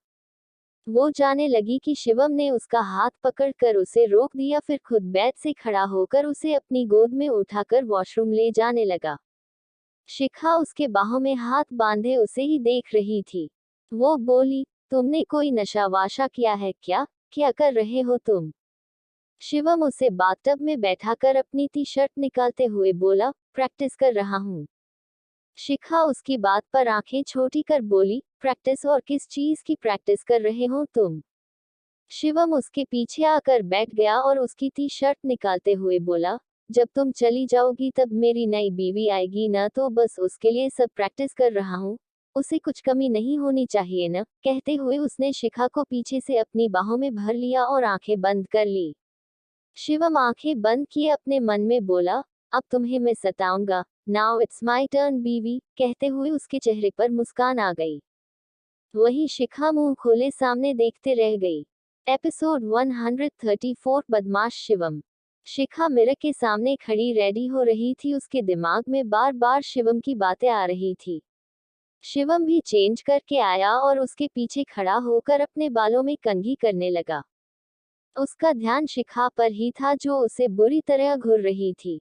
वो जाने लगी कि शिवम ने उसका हाथ पकड़कर उसे रोक दिया, फिर खुद बेड से खड़ा होकर उसे अपनी गोद में उठाकर वॉशरूम ले जाने लगा। शिखा उसके बाहों में हाथ बांधे उसे ही देख रही थी। वो बोली, तुमने कोई नशा वाशा किया है क्या? क्या कर रहे हो तुम? शिवम उसे बाथटब में बैठाकर अपनी टी शर्ट निकालते हुए बोला, प्रैक्टिस कर रहा हूँ। शिखा उसकी बात पर आंखें छोटी कर बोली, प्रैक्टिस? और किस चीज की प्रैक्टिस कर रहे हो तुम? शिवम उसके पीछे आकर बैठ गया और उसकी टी शर्ट निकालते हुए बोला, जब तुम चली जाओगी तब मेरी नई बीवी आएगी ना, तो बस उसके लिए सब प्रैक्टिस कर रहा हूँ। उसे कुछ कमी नहीं होनी चाहिए ना। कहते हुए उसने शिखा को पीछे से अपनी बाहों में भर लिया और आंखें बंद कर ली। शिवम आंखें बंद किए अपने मन में बोला, अब तुम्हें मैं सताऊंगा। नाउ इट्स माई टर्न बीवी। कहते हुए उसके चेहरे पर मुस्कान आ गई। वही शिखा मुंह खोले सामने देखते रह गई। एपिसोड 134 बदमाश शिवम। शिखा मिरर के सामने खड़ी रेडी हो रही थी। उसके दिमाग में बार बार शिवम की बातें आ रही थी। शिवम भी चेंज करके आया और उसके पीछे खड़ा होकर अपने बालों में कंघी करने लगा। उसका ध्यान शिखा पर ही था जो उसे बुरी तरह घूर रही थी।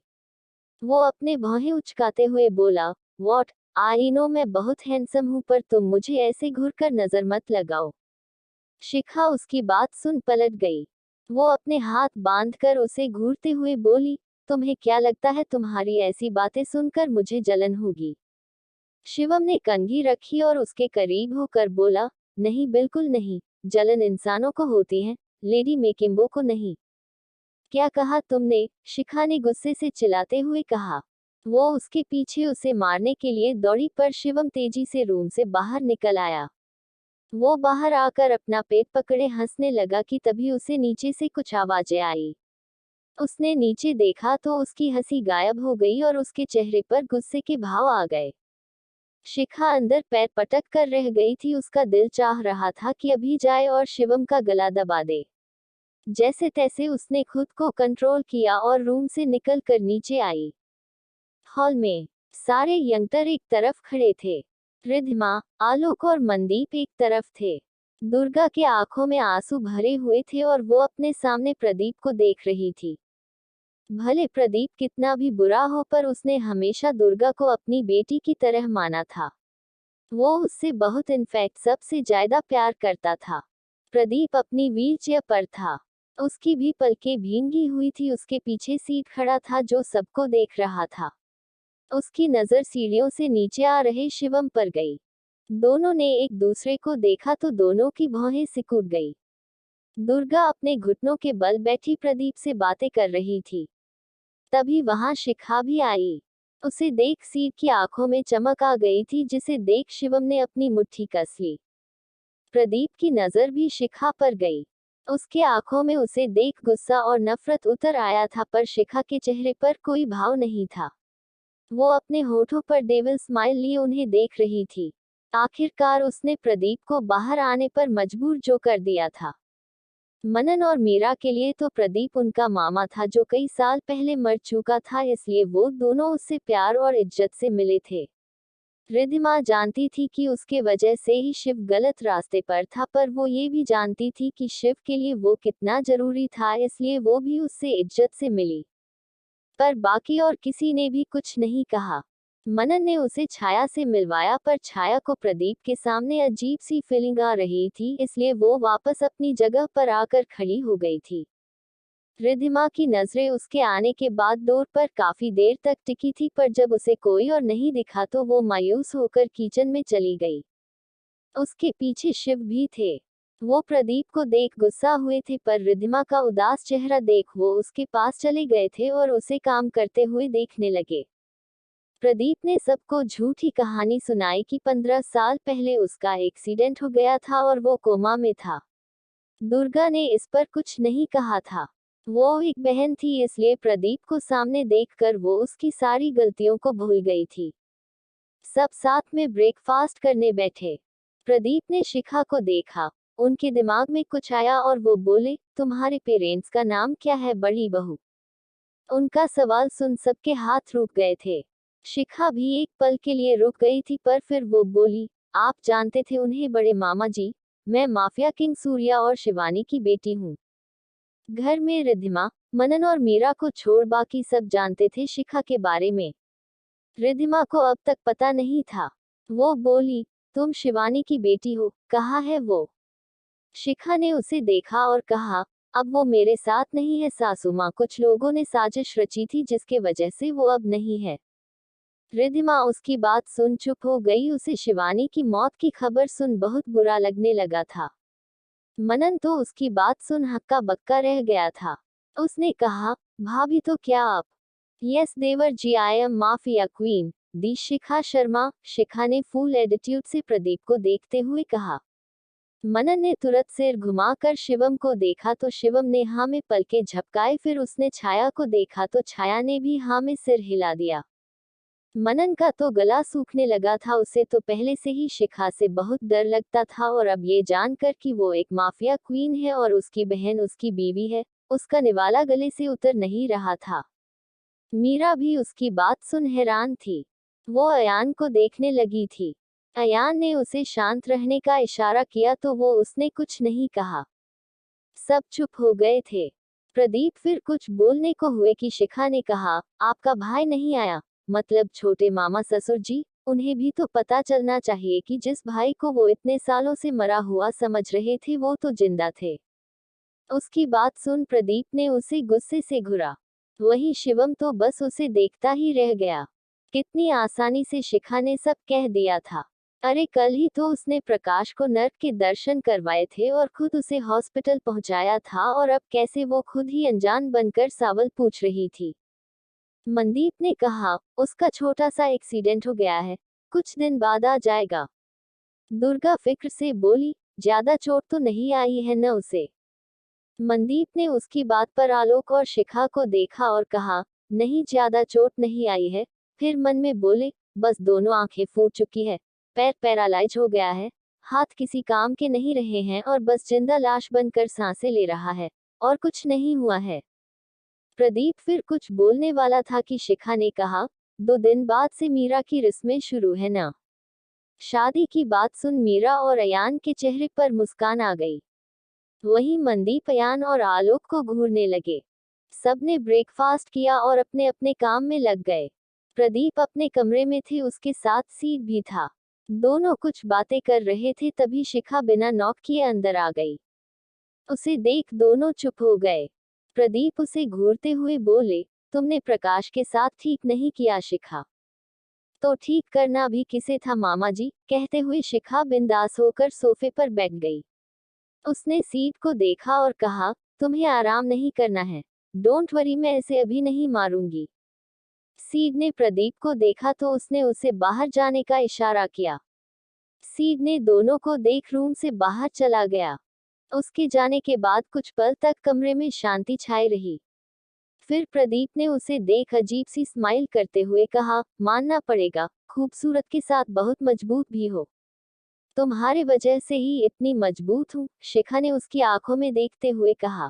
वो अपने भौहें उचकाते हुए बोला, वॉट? आई नो मैं बहुत हैंडसम हूं, पर तुम मुझे ऐसे घूर कर नजर मत लगाओ। शिखा उसकी बात सुन पलट गई। वो अपने हाथ बांधकर उसे घूरते हुए बोली, तुम्हें क्या लगता है तुम्हारी ऐसी बातें सुनकर मुझे जलन होगी? शिवम ने कंघी रखी और उसके करीब होकर बोला, नहीं, बिल्कुल नहीं। जलन इंसानों को होती है, लेडी मेकिम्बो को नहीं। क्या कहा तुमने? शिखा ने गुस्से से चिल्लाते हुए कहा। वो उसके पीछे उसे मारने के लिए दौड़ी, पर शिवम तेजी से रूम से बाहर निकल आया। वो बाहर आकर अपना पेट पकड़े हंसने लगा कि तभी उसे नीचे से कुछ आवाजें आई। उसने नीचे देखा तो उसकी हंसी गायब हो गई और उसके चेहरे पर गुस्से के भाव आ गए। शिखा अंदर पैर पटक कर रह गई थी। उसका दिल चाह रहा था कि अभी जाए और शिवम का गला दबा दे। जैसे तैसे उसने खुद को कंट्रोल किया और रूम से निकलकर नीचे आई। हॉल में सारे यंगटर एक तरफ खड़े थे। रिद्धिमा, आलोक और मनदीप एक तरफ थे। दुर्गा के आंखों में आंसू भरे हुए थे और वो अपने सामने प्रदीप को देख रही थी। भले प्रदीप कितना भी बुरा हो, पर उसने हमेशा दुर्गा को अपनी बेटी की तरह माना था। वो उससे बहुत, इनफैक्ट सबसे ज्यादा प्यार करता था। प्रदीप अपनी व्हीलचेयर पर था। उसकी भी पलकें भींगी हुई थी। उसके पीछे सीट खड़ा था जो सबको देख रहा था। उसकी नजर सीढ़ियों से नीचे आ रहे शिवम पर गई। दोनों ने एक दूसरे को देखा तो दोनों की भौहें सिकुड़ गई। दुर्गा अपने घुटनों के बल बैठी प्रदीप से बातें कर रही थी। तभी वहां शिखा भी आई। उसे देख सीट की आंखों में चमक आ गई थी, जिसे देख शिवम ने अपनी मुट्ठी कस ली। प्रदीप की नजर भी शिखा पर गई। उसके आंखों में उसे देख गुस्सा और नफरत उतर आया था, पर शिखा के चेहरे पर कोई भाव नहीं था। वो अपने होठों पर डेविल स्माइल लिए उन्हें देख रही थी। आखिरकार उसने प्रदीप को बाहर आने पर मजबूर जो कर दिया था। मनन और मीरा के लिए तो प्रदीप उनका मामा था जो कई साल पहले मर चुका था, इसलिए वो दोनों उससे प्यार और इज्जत से मिले थे। रिद्धिमा जानती थी कि उसके वजह से ही शिव गलत रास्ते पर था, पर वो ये भी जानती थी कि शिव के लिए वो कितना जरूरी था, इसलिए वो भी उससे इज्जत से मिली। पर बाकी और किसी ने भी कुछ नहीं कहा। मनन ने उसे छाया से मिलवाया, पर छाया को प्रदीप के सामने अजीब सी फीलिंग आ रही थी, इसलिए वो वापस अपनी जगह पर आकर खड़ी हो गई थी। रिद्धिमा की नजरें उसके आने के बाद डोर पर काफी देर तक टिकी थी, पर जब उसे कोई और नहीं दिखा तो वो मायूस होकर किचन में चली गई। उसके पीछे शिव भी थे। वो प्रदीप को देख गुस्सा हुए थे, पर रिद्धिमा का उदास चेहरा देख वो उसके पास चले गए थे और उसे काम करते हुए देखने लगे। प्रदीप ने सबको झूठी कहानी सुनाई कि 15 साल पहले उसका एक्सीडेंट हो गया था और वो कोमा में था। दुर्गा ने इस पर कुछ नहीं कहा था। वो एक बहन थी, इसलिए प्रदीप को सामने देखकर वो उसकी सारी गलतियों को भूल गई थी। सब साथ में ब्रेकफास्ट करने बैठे। प्रदीप ने शिखा को देखा। उनके दिमाग में कुछ आया और वो बोले, तुम्हारे पेरेंट्स का नाम क्या है बड़ी बहू? उनका सवाल सुन सबके हाथ रुक गए थे। शिखा भी एक पल के लिए रुक गई थी, पर फिर वो बोली, आप जानते थे उन्हें बड़े मामा जी? मैं माफिया किंग सूर्या और शिवानी की बेटी हूँ। घर में रिद्धिमा, मनन और मीरा को छोड़ बाकी सब जानते थे शिखा के बारे में। रिद्धिमा को अब तक पता नहीं था। वो बोली, तुम शिवानी की बेटी हो, कहाँ है वो? शिखा ने उसे देखा और कहा, अब वो मेरे साथ नहीं है सासू माँ, कुछ लोगों ने साजिश रची थी जिसके वजह से वो अब नहीं है। रिद्धिमा उसकी बात सुन चुप हो गई। उसे शिवानी की मौत की खबर सुन बहुत बुरा लगने लगा था। मनन तो उसकी बात सुन हक्का बक्का रह गया था। उसने कहा, भाभी तो क्या आप? यस देवर जी, I am mafia queen the Shikha Sharma. Shikha ने फुल एटीट्यूड से प्रदीप को देखते हुए कहा। मनन ने तुरंत सिर घुमाकर शिवम को देखा तो शिवम ने हाँ में पलके झपकाए, फिर उसने छाया को देखा तो छाया ने भी हाँ में सिर हिला दिया। मनन का तो गला सूखने लगा था। उसे तो पहले से ही शिखा से बहुत डर लगता था, और अब ये जानकर कि वो एक माफिया क्वीन है और उसकी बहन उसकी बीवी है, उसका निवाला गले से उतर नहीं रहा था। मीरा भी उसकी बात सुन हैरान थी। वो अयान को देखने लगी थी। अयान ने उसे शांत रहने का इशारा किया तो उसने कुछ नहीं कहा। सब चुप हो गए थे। प्रदीप फिर कुछ बोलने को हुए कि शिखा ने कहा, आपका भाई नहीं आया? मतलब छोटे मामा ससुर जी? उन्हें भी तो पता चलना चाहिए कि जिस भाई को वो इतने सालों से मरा हुआ समझ रहे थे वो तो जिंदा थे। उसकी बात सुन प्रदीप ने उसे गुस्से से घूरा। वहीं शिवम तो बस उसे देखता ही रह गया। कितनी आसानी से शिखा ने सब कह दिया था। अरे कल ही तो उसने प्रकाश को नर्क के दर्शन करवाए थे और खुद उसे हॉस्पिटल पहुंचाया था, और अब कैसे वो खुद ही अनजान बनकर सवाल पूछ रही थी। मनदीप ने कहा, उसका छोटा सा एक्सीडेंट हो गया है, कुछ दिन बाद आ जाएगा। दुर्गा फिक्र से बोली, ज्यादा चोट तो नहीं आई है न उसे? मनदीप ने उसकी बात पर आलोक और शिखा को देखा और कहा, नहीं ज्यादा चोट नहीं आई है। फिर मन में बोले, बस दोनों आंखें फूट चुकी है, पैर पैरालाइज हो गया है, हाथ किसी काम के नहीं रहे हैं और बस जिंदा लाश बनकर सांसें ले रहा है, और कुछ नहीं हुआ है। प्रदीप फिर कुछ बोलने वाला था कि शिखा ने कहा, 2 दिन बाद से मीरा की रस्में शुरू है ना? शादी की बात सुन मीरा और अयान के चेहरे पर मुस्कान आ गई। वहीं मनदीप अयान और आलोक को घूरने लगे। सबने ब्रेकफास्ट किया और अपने अपने काम में लग गए। प्रदीप अपने कमरे में थे, उसके साथ सीट भी था। दोनों कुछ बातें कर रहे थे, तभी शिखा बिना नॉक किए अंदर आ गई। उसे देख दोनों चुप हो गए। प्रदीप उसे घूरते हुए बोले, तुमने प्रकाश के साथ ठीक नहीं किया शिखा। तो ठीक करना भी किसे था मामा जी? कहते हुए शिखा बिंदास होकर सोफे पर बैठ गई। उसने सीट को देखा और कहा, तुम्हें आराम नहीं करना है? डोंट वरी, मैं इसे अभी नहीं मारूंगी। सीड ने प्रदीप को देखा तो उसने उसे बाहर जाने का इशारा किया। सीड ने दोनों को देख रूम से बाहर चला गया। उसके जाने के बाद कुछ पल तक कमरे में शांति छाई रही। फिर प्रदीप ने उसे देख अजीब सी स्माइल करते हुए कहा, मानना पड़ेगा, खूबसूरत के साथ बहुत मजबूत भी हो। तुम्हारे वजह से ही इतनी मजबूत हूँ, शिखा ने उसकी आंखों में देखते हुए कहा।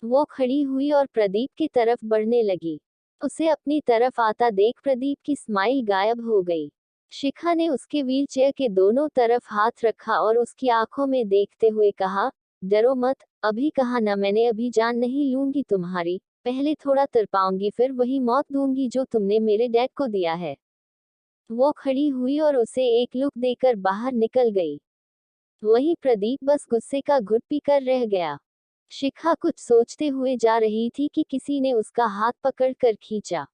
वो खड़ी हुई और प्रदीप की तरफ बढ़ने लगी। उसे अपनी तरफ आता देख प्रदीप की स्माइल गायब हो गई। शिखा ने उसके व्हीलचेयर के दोनों तरफ हाथ रखा और उसकी आंखों में देखते हुए कहा, डरो मत, अभी कहा ना मैंने, अभी जान नहीं लूंगी तुम्हारी, पहले थोड़ा तरपाऊंगी फिर वही मौत दूंगी जो तुमने मेरे डैड को दिया है। वो खड़ी हुई और उसे एक लुक देकर बाहर निकल गई। वहीं प्रदीप बस गुस्से का घुट पीकर रह गया। शिखा कुछ सोचते हुए जा रही थी कि किसी ने उसका हाथ पकड़कर खींचा।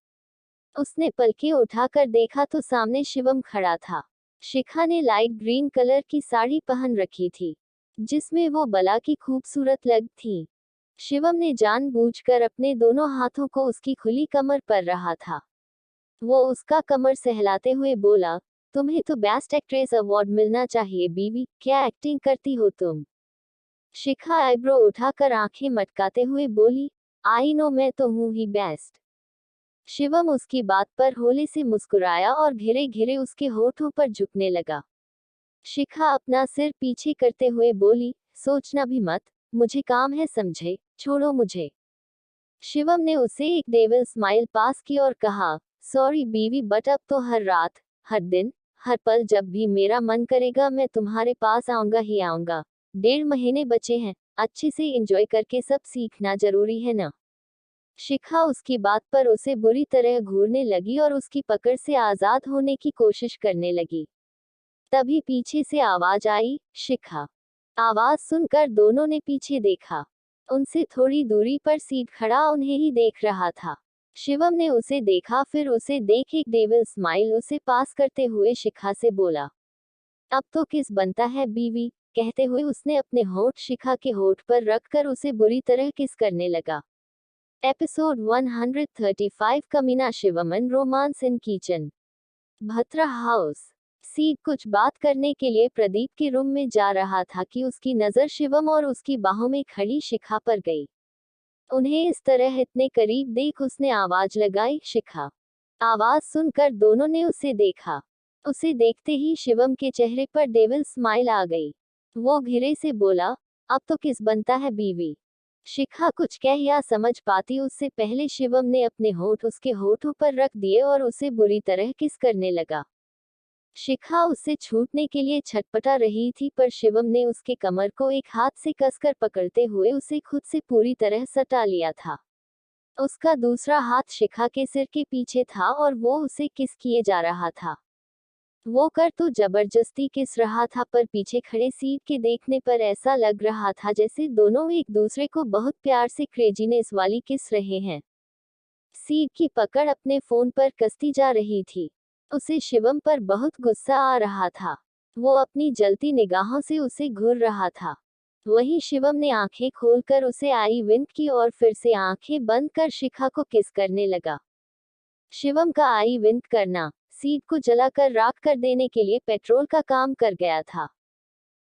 उसने पलकें उठाकर देखा तो सामने शिवम खड़ा था। शिखा ने लाइट ग्रीन कलर की साड़ी पहन रखी थी, जिसमें वो बला की खूबसूरत लग थी। शिवम ने जानबूझकर अपने दोनों हाथों को उसकी खुली कमर पर रहा था। वो उसका कमर सहलाते हुए बोला, तुम्हें तो बेस्ट एक्ट्रेस अवार्ड मिलना चाहिए बीवी, क्या एक्टिंग करती हो तुम। शिखा आईब्रो उठाकर आंखें मटकाते हुए बोली, आई नो, मैं तो हूं ही बेस्ट। शिवम उसकी बात पर होले से मुस्कुराया और घिरे घिरे उसके होठों पर झुकने लगा। शिखा अपना सिर पीछे करते हुए बोली, सोचना भी मत, मुझे काम है समझे, छोड़ो मुझे। शिवम ने उसे एक डेविल स्माइल पास की और कहा, सॉरी बीवी, बट अब तो हर रात, हर दिन, हर पल जब भी मेरा मन करेगा मैं तुम्हारे पास आऊंगा ही आऊंगा। 1.5 महीने बचे हैं, अच्छे से एंजॉय करके सब सीखना जरूरी है ना। शिखा उसकी बात पर उसे बुरी तरह घूरने लगी और उसकी पकड़ से आजाद होने की कोशिश करने लगी। तभी पीछे से आवाज आई, शिखा। आवाज सुनकर दोनों ने पीछे देखा। उनसे थोड़ी दूरी पर सीट खड़ा उन्हें ही देख रहा था। शिवम ने उसे देखा, फिर उसे देख एक डेविल स्माइल उसे पास करते हुए शिखा से बोला, अब तो किस बनता है बीवी। कहते हुए उसने अपने होठ शिखा के होठ पर रखकर उसे बुरी तरह किस करने लगा। एपिसोड 135 कमीना Shivman romance in kitchen. Bhadra house. सीड कुछ बात करने के लिए प्रदीप के रूम में जा रहा था कि उसकी नजर शिवम और उसकी बाहों में खड़ी शिखा पर गई। उन्हें इस तरह इतने करीब देख उसने आवाज लगाई, शिखा। आवाज सुनकर दोनों ने उसे देखा। उसे देखते ही शिवम के चेहरे पर डेविल स्माइल आ गई। वो घिरे से बोला, अब तो किस बनता है बीवी। शिखा कुछ कह या समझ पाती उससे पहले शिवम ने अपने होठ उसके होठों पर रख दिए और उसे बुरी तरह किस करने लगा। शिखा उससे छूटने के लिए छटपटा रही थी, पर शिवम ने उसके कमर को एक हाथ से कसकर पकड़ते हुए उसे खुद से पूरी तरह सटा लिया था। उसका दूसरा हाथ शिखा के सिर के पीछे था और वो उसे किस किए जा रहा था। वो कर तो जबरदस्ती किस रहा था, पर पीछे खड़े सीट के देखने पर ऐसा लग रहा था जैसे दोनों एक दूसरे को बहुत प्यार से क्रेजीनेस वाली किस रहे हैं। सीट की पकड़ अपने फोन पर कसती जा रही थी। उसे शिवम पर बहुत गुस्सा आ रहा था। वो अपनी जलती निगाहों से उसे घूर रहा था। वहीं शिवम ने आंखें खोलकर उसे आई विंक की और फिर से आंखें बंद कर शिखा को किस करने लगा। शिवम का आई विंक करना सीट को जलाकर राख कर देने के लिए पेट्रोल का काम कर गया था।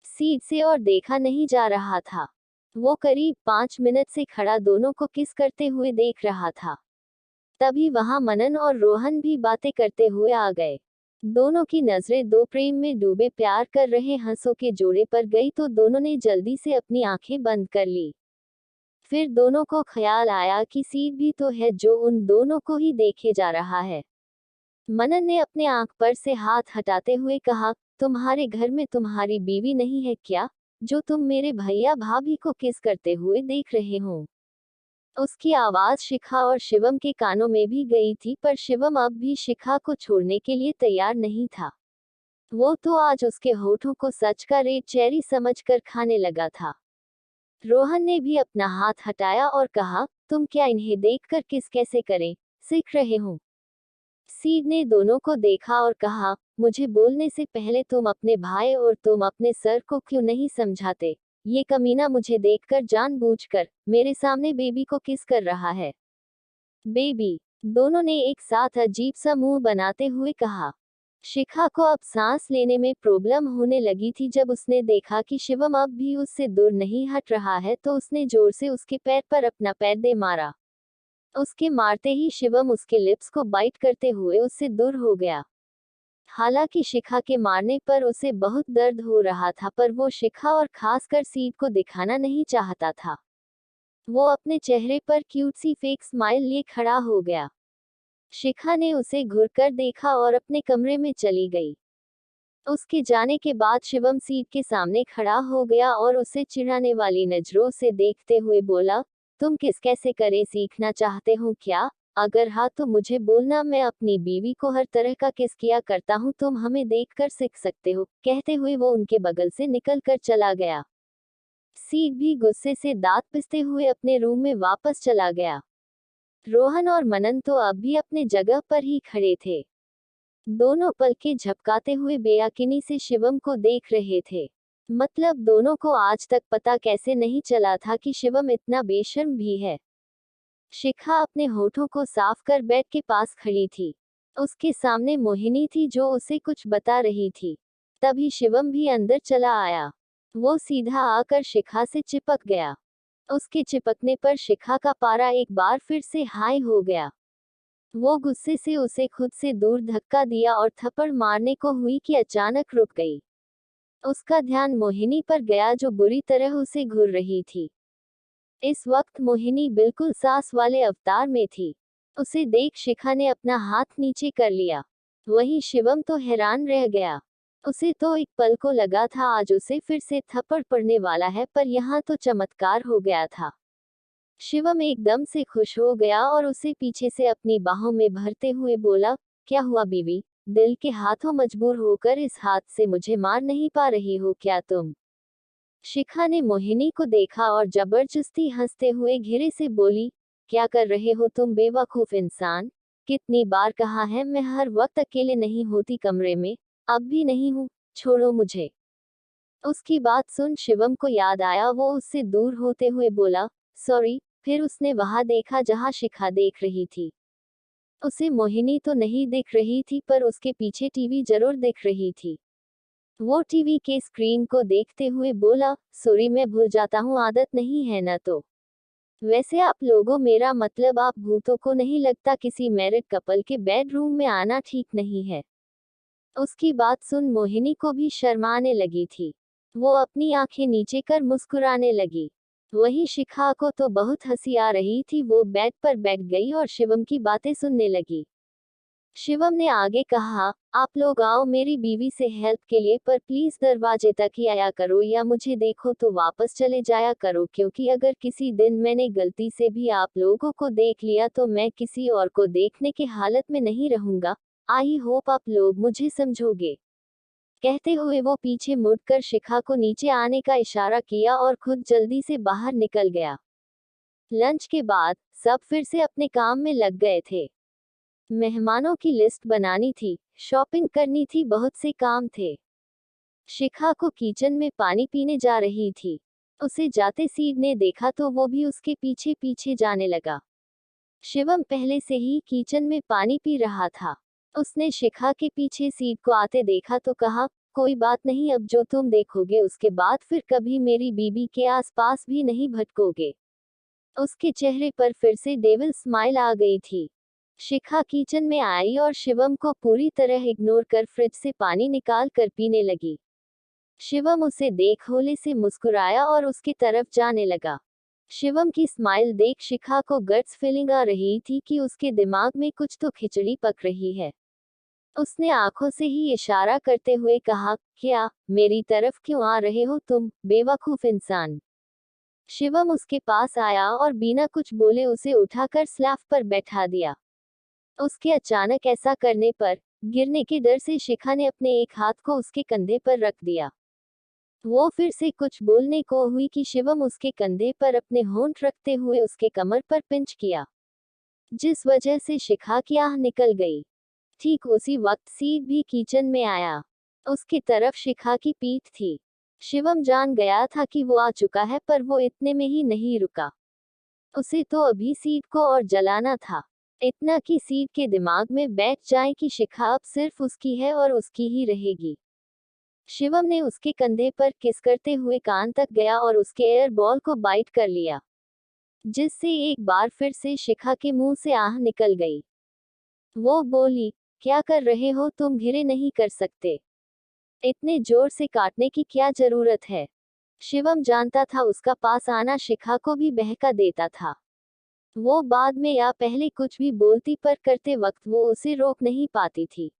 सीट से और देखा नहीं जा रहा था। वो करीब 5 मिनट से खड़ा दोनों को किस करते हुए देख रहा था। तभी वहां मनन और रोहन भी बातें करते हुए आ गए। दोनों की नजरें दो प्रेम में डूबे प्यार कर रहे हंसों के जोड़े पर गई तो दोनों ने जल्दी से अपनी आंखें बंद कर ली। फिर दोनों को ख्याल आया कि सीट भी तो है जो उन दोनों को ही देखे जा रहा है। मनन ने अपने आंख पर से हाथ हटाते हुए कहा, तुम्हारे घर में तुम्हारी बीवी नहीं है क्या, जो तुम मेरे भैया भाभी को किस करते हुए देख रहे हो। उसकी आवाज शिखा और शिवम के कानों में भी गई थी, पर शिवम अब भी शिखा को छोड़ने के लिए तैयार नहीं था। वो तो आज उसके होठों को सच का रेड चेरी समझकर खाने लगा था। रोहन ने भी अपना हाथ हटाया और कहा, तुम क्या इन्हें देखकर किस कैसे करें सीख रहे हो। सीड ने दोनों को देखा और कहा, मुझे बोलने से पहले तुम अपने भाई और तुम अपने सर को क्यों नहीं समझाते। ये कमीना मुझे देखकर जानबूझकर मेरे सामने बेबी को किस कर रहा है। बेबी, दोनों ने एक साथ अजीब सा मुंह बनाते हुए कहा। शिखा को अब सांस लेने में प्रॉब्लम होने लगी थी। जब उसने देखा कि शिवम अब भी उससे दूर नहीं हट रहा है तो उसने जोर से उसके पैर पर अपना पैर दे मारा। उसके मारते ही शिवम उसके लिप्स को बाइट करते हुए उससे दूर हो गया। हालांकि शिखा के मारने पर उसे बहुत दर्द हो रहा था, पर वो शिखा और खासकर सीड को दिखाना नहीं चाहता था। वो अपने चेहरे पर क्यूट सी फेक स्माइल लिए खड़ा हो गया। शिखा ने उसे घुरकर देखा और अपने कमरे में चली गई। उसके जाने के बाद शिवम सीट के सामने खड़ा हो गया और उसे चिढ़ाने वाली नजरों से देखते हुए बोला, तुम किस कैसे करे सीखना चाहते हो क्या। अगर हाँ तो मुझे बोलना, मैं अपनी बीवी को हर तरह का किस किया करता हूँ, तुम हमें देखकर सीख सकते हो। कहते हुए वो उनके बगल से निकल कर चला गया। सीड भी गुस्से से दांत पिसते हुए अपने रूम में वापस चला गया। रोहन और मनन तो अब भी अपने जगह पर ही खड़े थे। दोनों पलकें झपकाते हुए बेयकीनी से शिवम को देख रहे थे। मतलब दोनों को आज तक पता कैसे नहीं चला था कि शिवम इतना बेशर्म भी है। शिखा अपने होठों को साफ कर बेड के पास खड़ी थी। उसके सामने मोहिनी थी जो उसे कुछ बता रही थी। तभी शिवम भी अंदर चला आया। वो सीधा आकर शिखा से चिपक गया। उसके चिपकने पर शिखा का पारा एक बार फिर से हाई हो गया। वो गुस्से से उसे खुद से दूर धक्का दिया और थप्पड़ मारने को हुई कि अचानक रुक गई। उसका ध्यान मोहिनी पर गया जो बुरी तरह उसे घूर रही थी। इस वक्त मोहिनी बिल्कुल सास वाले अवतार में थी। उसे देख शिखा ने अपना हाथ नीचे कर लिया। वहीं शिवम तो हैरान रह गया। उसे तो एक पल को लगा था आज उसे फिर से थप्पड़ पड़ने वाला है, पर यहाँ तो चमत्कार हो गया था। शिवम एकदम से खुश हो गया और उसे पीछे से अपनी बाहों में भरते हुए बोला, क्या हुआ बीवी? दिल के हाथों मजबूर होकर इस हाथ से मुझे मार नहीं पा रही हो क्या तुम? शिखा ने मोहिनी को देखा और जबरदस्ती हंसते हुए घिरे से बोली, क्या कर रहे हो तुम बेवकूफ इंसान? कितनी बार कहा है मैं हर वक्त अकेले नहीं होती कमरे में, अब भी नहीं हूँ, छोड़ो मुझे। उसकी बात सुन शिवम को याद आया, वो उससे दूर होते हुए बोला, सॉरी। फिर उसने वहां देखा जहां शिखा देख रही थी। उसे मोहिनी तो नहीं दिख रही थी, पर उसके पीछे टीवी जरूर दिख रही थी। वो टीवी के स्क्रीन को देखते हुए बोला, सॉरी मैं भूल जाता हूँ, आदत नहीं है ना तो। वैसे आप लोगों, मेरा मतलब आप भूतों को नहीं लगता किसी मैरिड कपल के बेडरूम में आना ठीक नहीं है। उसकी बात सुन मोहिनी को भी शर्माने लगी थी। वो अपनी आंखें नीचे कर मुस्कुराने लगी। वहीं शिखा को तो बहुत हंसी आ रही थी। वो बेड पर बैठ गई और शिवम की बातें सुनने लगी। शिवम ने आगे कहा, आप लोग आओ मेरी बीवी से हेल्प के लिए, पर प्लीज दरवाजे तक ही आया करो, या मुझे देखो तो वापस चले जाया करो, क्योंकि अगर किसी दिन मैंने गलती से भी आप लोगों को देख लिया तो मैं किसी और को देखने के हालत में नहीं रहूंगा। आई होप आप लोग मुझे समझोगे। कहते हुए वो पीछे मुड़कर शिखा को नीचे आने का इशारा किया और खुद जल्दी से बाहर निकल गया। लंच के बाद सब फिर से अपने काम में लग गए थे। मेहमानों की लिस्ट बनानी थी, शॉपिंग करनी थी, बहुत से काम थे। शिखा को किचन में पानी पीने जा रही थी। उसे जाते सीड ने देखा तो वो भी उसके पीछे पीछे जाने लगा। शिवम पहले से ही किचन में पानी पी रहा था। उसने शिखा के पीछे सीड को आते देखा तो कहा, कोई बात नहीं, अब जो तुम देखोगे उसके बाद फिर कभी मेरी बीबी के आसपास भी नहीं भटकोगे। उसके चेहरे पर फिर से डेविल स्माइल आ गई थी। शिखा किचन में आई और शिवम को पूरी तरह इग्नोर कर फ्रिज से पानी निकाल कर पीने लगी। शिवम उसे देख होले से मुस्कुराया और उसकी तरफ जाने लगा। शिवम की स्माइल देख शिखा को गट्स फीलिंग आ रही थी कि उसके दिमाग में कुछ तो खिचड़ी पक रही है। उसने आंखों से ही इशारा करते हुए कहा, क्या मेरी तरफ क्यों आ रहे हो तुम बेवकूफ इंसान? शिवम उसके पास आया और बिना कुछ बोले उसे उठाकर स्लैब पर बैठा दिया। उसके अचानक ऐसा करने पर गिरने के डर से शिखा ने अपने एक हाथ को उसके कंधे पर रख दिया। वो फिर से कुछ बोलने को हुई कि शिवम उसके कंधे पर अपने होंठ रखते हुए उसके कमर पर पिंच किया, जिस वजह से शिखा की आह निकल गई। ठीक उसी वक्त सीड भी किचन में आया। उसकी तरफ शिखा की पीठ थी। शिवम जान गया था कि वो आ चुका है, पर वो इतने में ही नहीं रुका। उसे तो अभी सीड को और जलाना था, इतना कि सीड के दिमाग में बैठ जाए कि शिखा अब सिर्फ उसकी है और उसकी ही रहेगी। शिवम ने उसके कंधे पर किस करते हुए कान तक गया और उसके एयर बॉल को बाइट कर लिया, जिससे एक बार फिर से शिखा के मुंह से आह निकल गई। वो बोली, क्या कर रहे हो तुम? घिरे नहीं कर सकते, इतने जोर से काटने की क्या जरूरत है? शिवम जानता था उसका पास आना शिखा को भी बहका देता था। वो बाद में या पहले कुछ भी बोलती, पर करते वक्त वो उसे रोक नहीं पाती थी।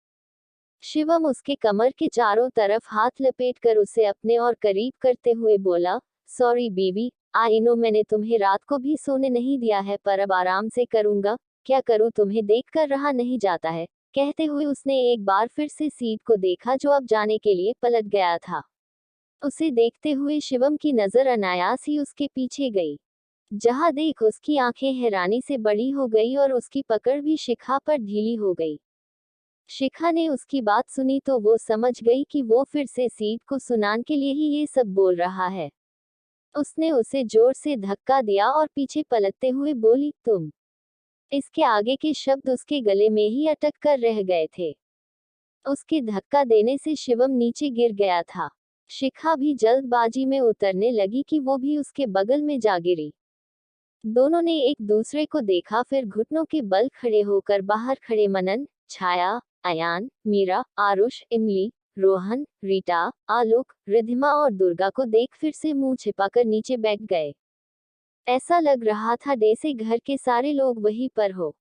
शिवम उसके कमर के चारों तरफ हाथ लपेटकर उसे अपने और करीब करते हुए बोला, सॉरी बीवी, आई नो मैंने तुम्हें रात को भी सोने नहीं दिया है, पर अब आराम से करूंगा, क्या करूं, तुम्हें देखकर रहा नहीं जाता है। कहते हुए उसने एक बार फिर से सीट को देखा जो अब जाने के लिए पलट गया था। उसे देखते हुए शिवम की नजर अनायास ही उसके पीछे गई। जहां देख उसकी आंखें हैरानी से बड़ी हो गई और उसकी पकड़ भी शिखा पर ढीली हो गई। शिखा ने उसकी बात सुनी तो वो समझ गई कि वो फिर से सीट को सुनाने के लिए ही ये सब बोल रहा है। उसने उसे जोर से धक्का दिया और पीछे पलटते हुए बोली, तुम। इसके आगे के शब्द उसके गले में ही अटक कर रह गए थे। उसके धक्का देने से शिवम नीचे गिर गया था। शिखा भी जल्दबाजी में उतरने लगी कि वो भी उसके बगल में जा गिरी। दोनों ने एक दूसरे को देखा, फिर घुटनों के बल खड़े होकर बाहर खड़े मनन, छाया, अयान, मीरा, आरुष, इमली, रोहन, रीटा, आलोक, रिधिमा और दुर्गा को देख फिर से मुंह छिपाकर नीचे बैठ गए। ऐसा लग रहा था जैसे घर के सारे लोग वहीं पर हो।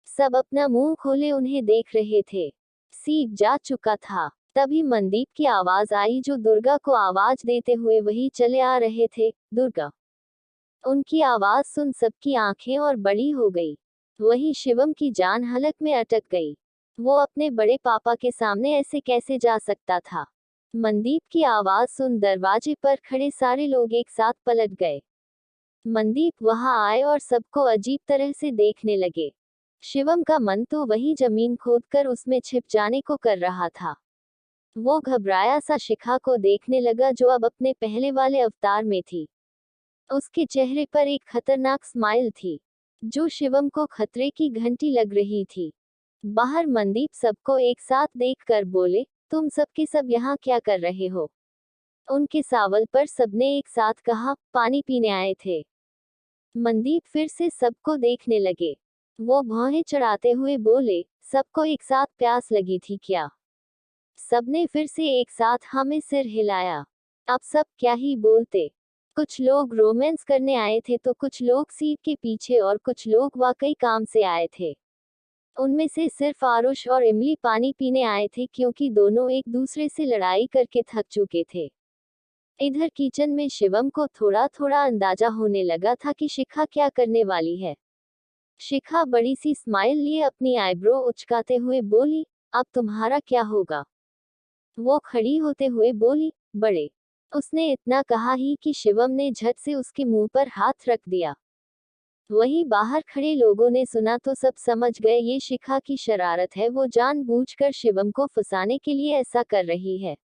सब अपना मुंह खोले उन्हें देख रहे थे। सीट जा चुका था। तभी मनदीप की आवाज आई जो दुर्गा को आवाज देते हुए वही चले आ रहे थे। दुर्गा। उनकी आवाज सुन सबकी आंखें और बड़ी हो गई। वही शिवम की जान हलक में अटक गई। वो अपने बड़े पापा के सामने ऐसे कैसे जा सकता था। मनदीप की आवाज सुन दरवाजे पर खड़े सारे लोग एक साथ पलट गए। मनदीप वहां आए और सबको अजीब तरह से देखने लगे। शिवम का मन तो वही जमीन खोदकर उसमें छिप जाने को कर रहा था। वो घबराया सा शिखा को देखने लगा जो अब अपने पहले वाले अवतार में थी। उसके चेहरे पर एक खतरनाक स्माइल थी जो शिवम को खतरे की घंटी लग रही थी। बाहर मनदीप सबको एक साथ देखकर बोले, तुम सबके सब यहाँ क्या कर रहे हो। उनके सवाल पर सबने एक साथ कहा, पानी पीने आए थे। मनदीप फिर से सबको देखने लगे। वो भौहें चढ़ाते हुए बोले, सबको एक साथ प्यास लगी थी क्या। सबने फिर से एक साथ हमें सिर हिलाया। अब सब क्या ही बोलते। कुछ लोग रोमांस करने आए थे तो कुछ लोग सीट के पीछे और कुछ लोग वाकई काम से आए थे। उनमें से सिर्फ आरुष और इमली पानी पीने आए थे क्योंकि दोनों एक दूसरे से लड़ाई करके थक चुके थे। इधर किचन में शिवम को थोड़ा थोड़ा अंदाजा होने लगा था कि शिखा क्या करने वाली है। शिखा बड़ी सी स्माइल लिए अपनी आईब्रो उचकाते हुए बोली, अब तुम्हारा क्या होगा। वो खड़ी होते हुए बोली, बड़े। उसने इतना कहा ही कि शिवम ने झट से उसके मुंह पर हाथ रख दिया। वहीं बाहर खड़े लोगों ने सुना तो सब समझ गए ये शिखा की शरारत है। वो जानबूझकर शिवम को फंसाने के लिए ऐसा कर रही है।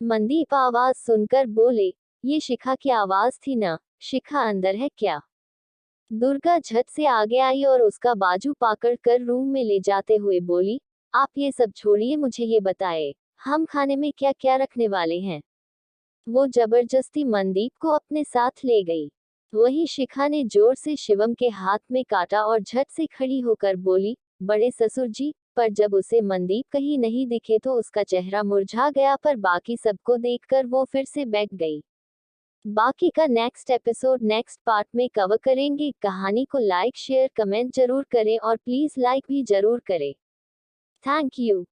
मनदीप आवाज सुनकर बोले, ये शिखा की आवाज थी ना। शिखा अंदर है क्या। दुर्गा झट से आगे आई और उसका बाजू पकड़ कर रूम में ले जाते हुए बोली, आप ये सब छोड़िए, मुझे ये बताए हम खाने में क्या क्या रखने वाले हैं। वो जबरदस्ती मनदीप को अपने साथ ले गई। वहीं शिखा ने जोर से शिवम के हाथ में काटा और झट से खड़ी होकर बोली, बड़े ससुर जी। पर जब उसे मनदीप कहीं नहीं दिखे तो उसका चेहरा मुरझा गया, पर बाकी सबको देखकर वो फिर से बैठ गई। बाकी का नेक्स्ट एपिसोड नेक्स्ट पार्ट में कवर करेंगे। कहानी को लाइक शेयर कमेंट जरूर करें और प्लीज लाइक भी जरूर करें। Thank you.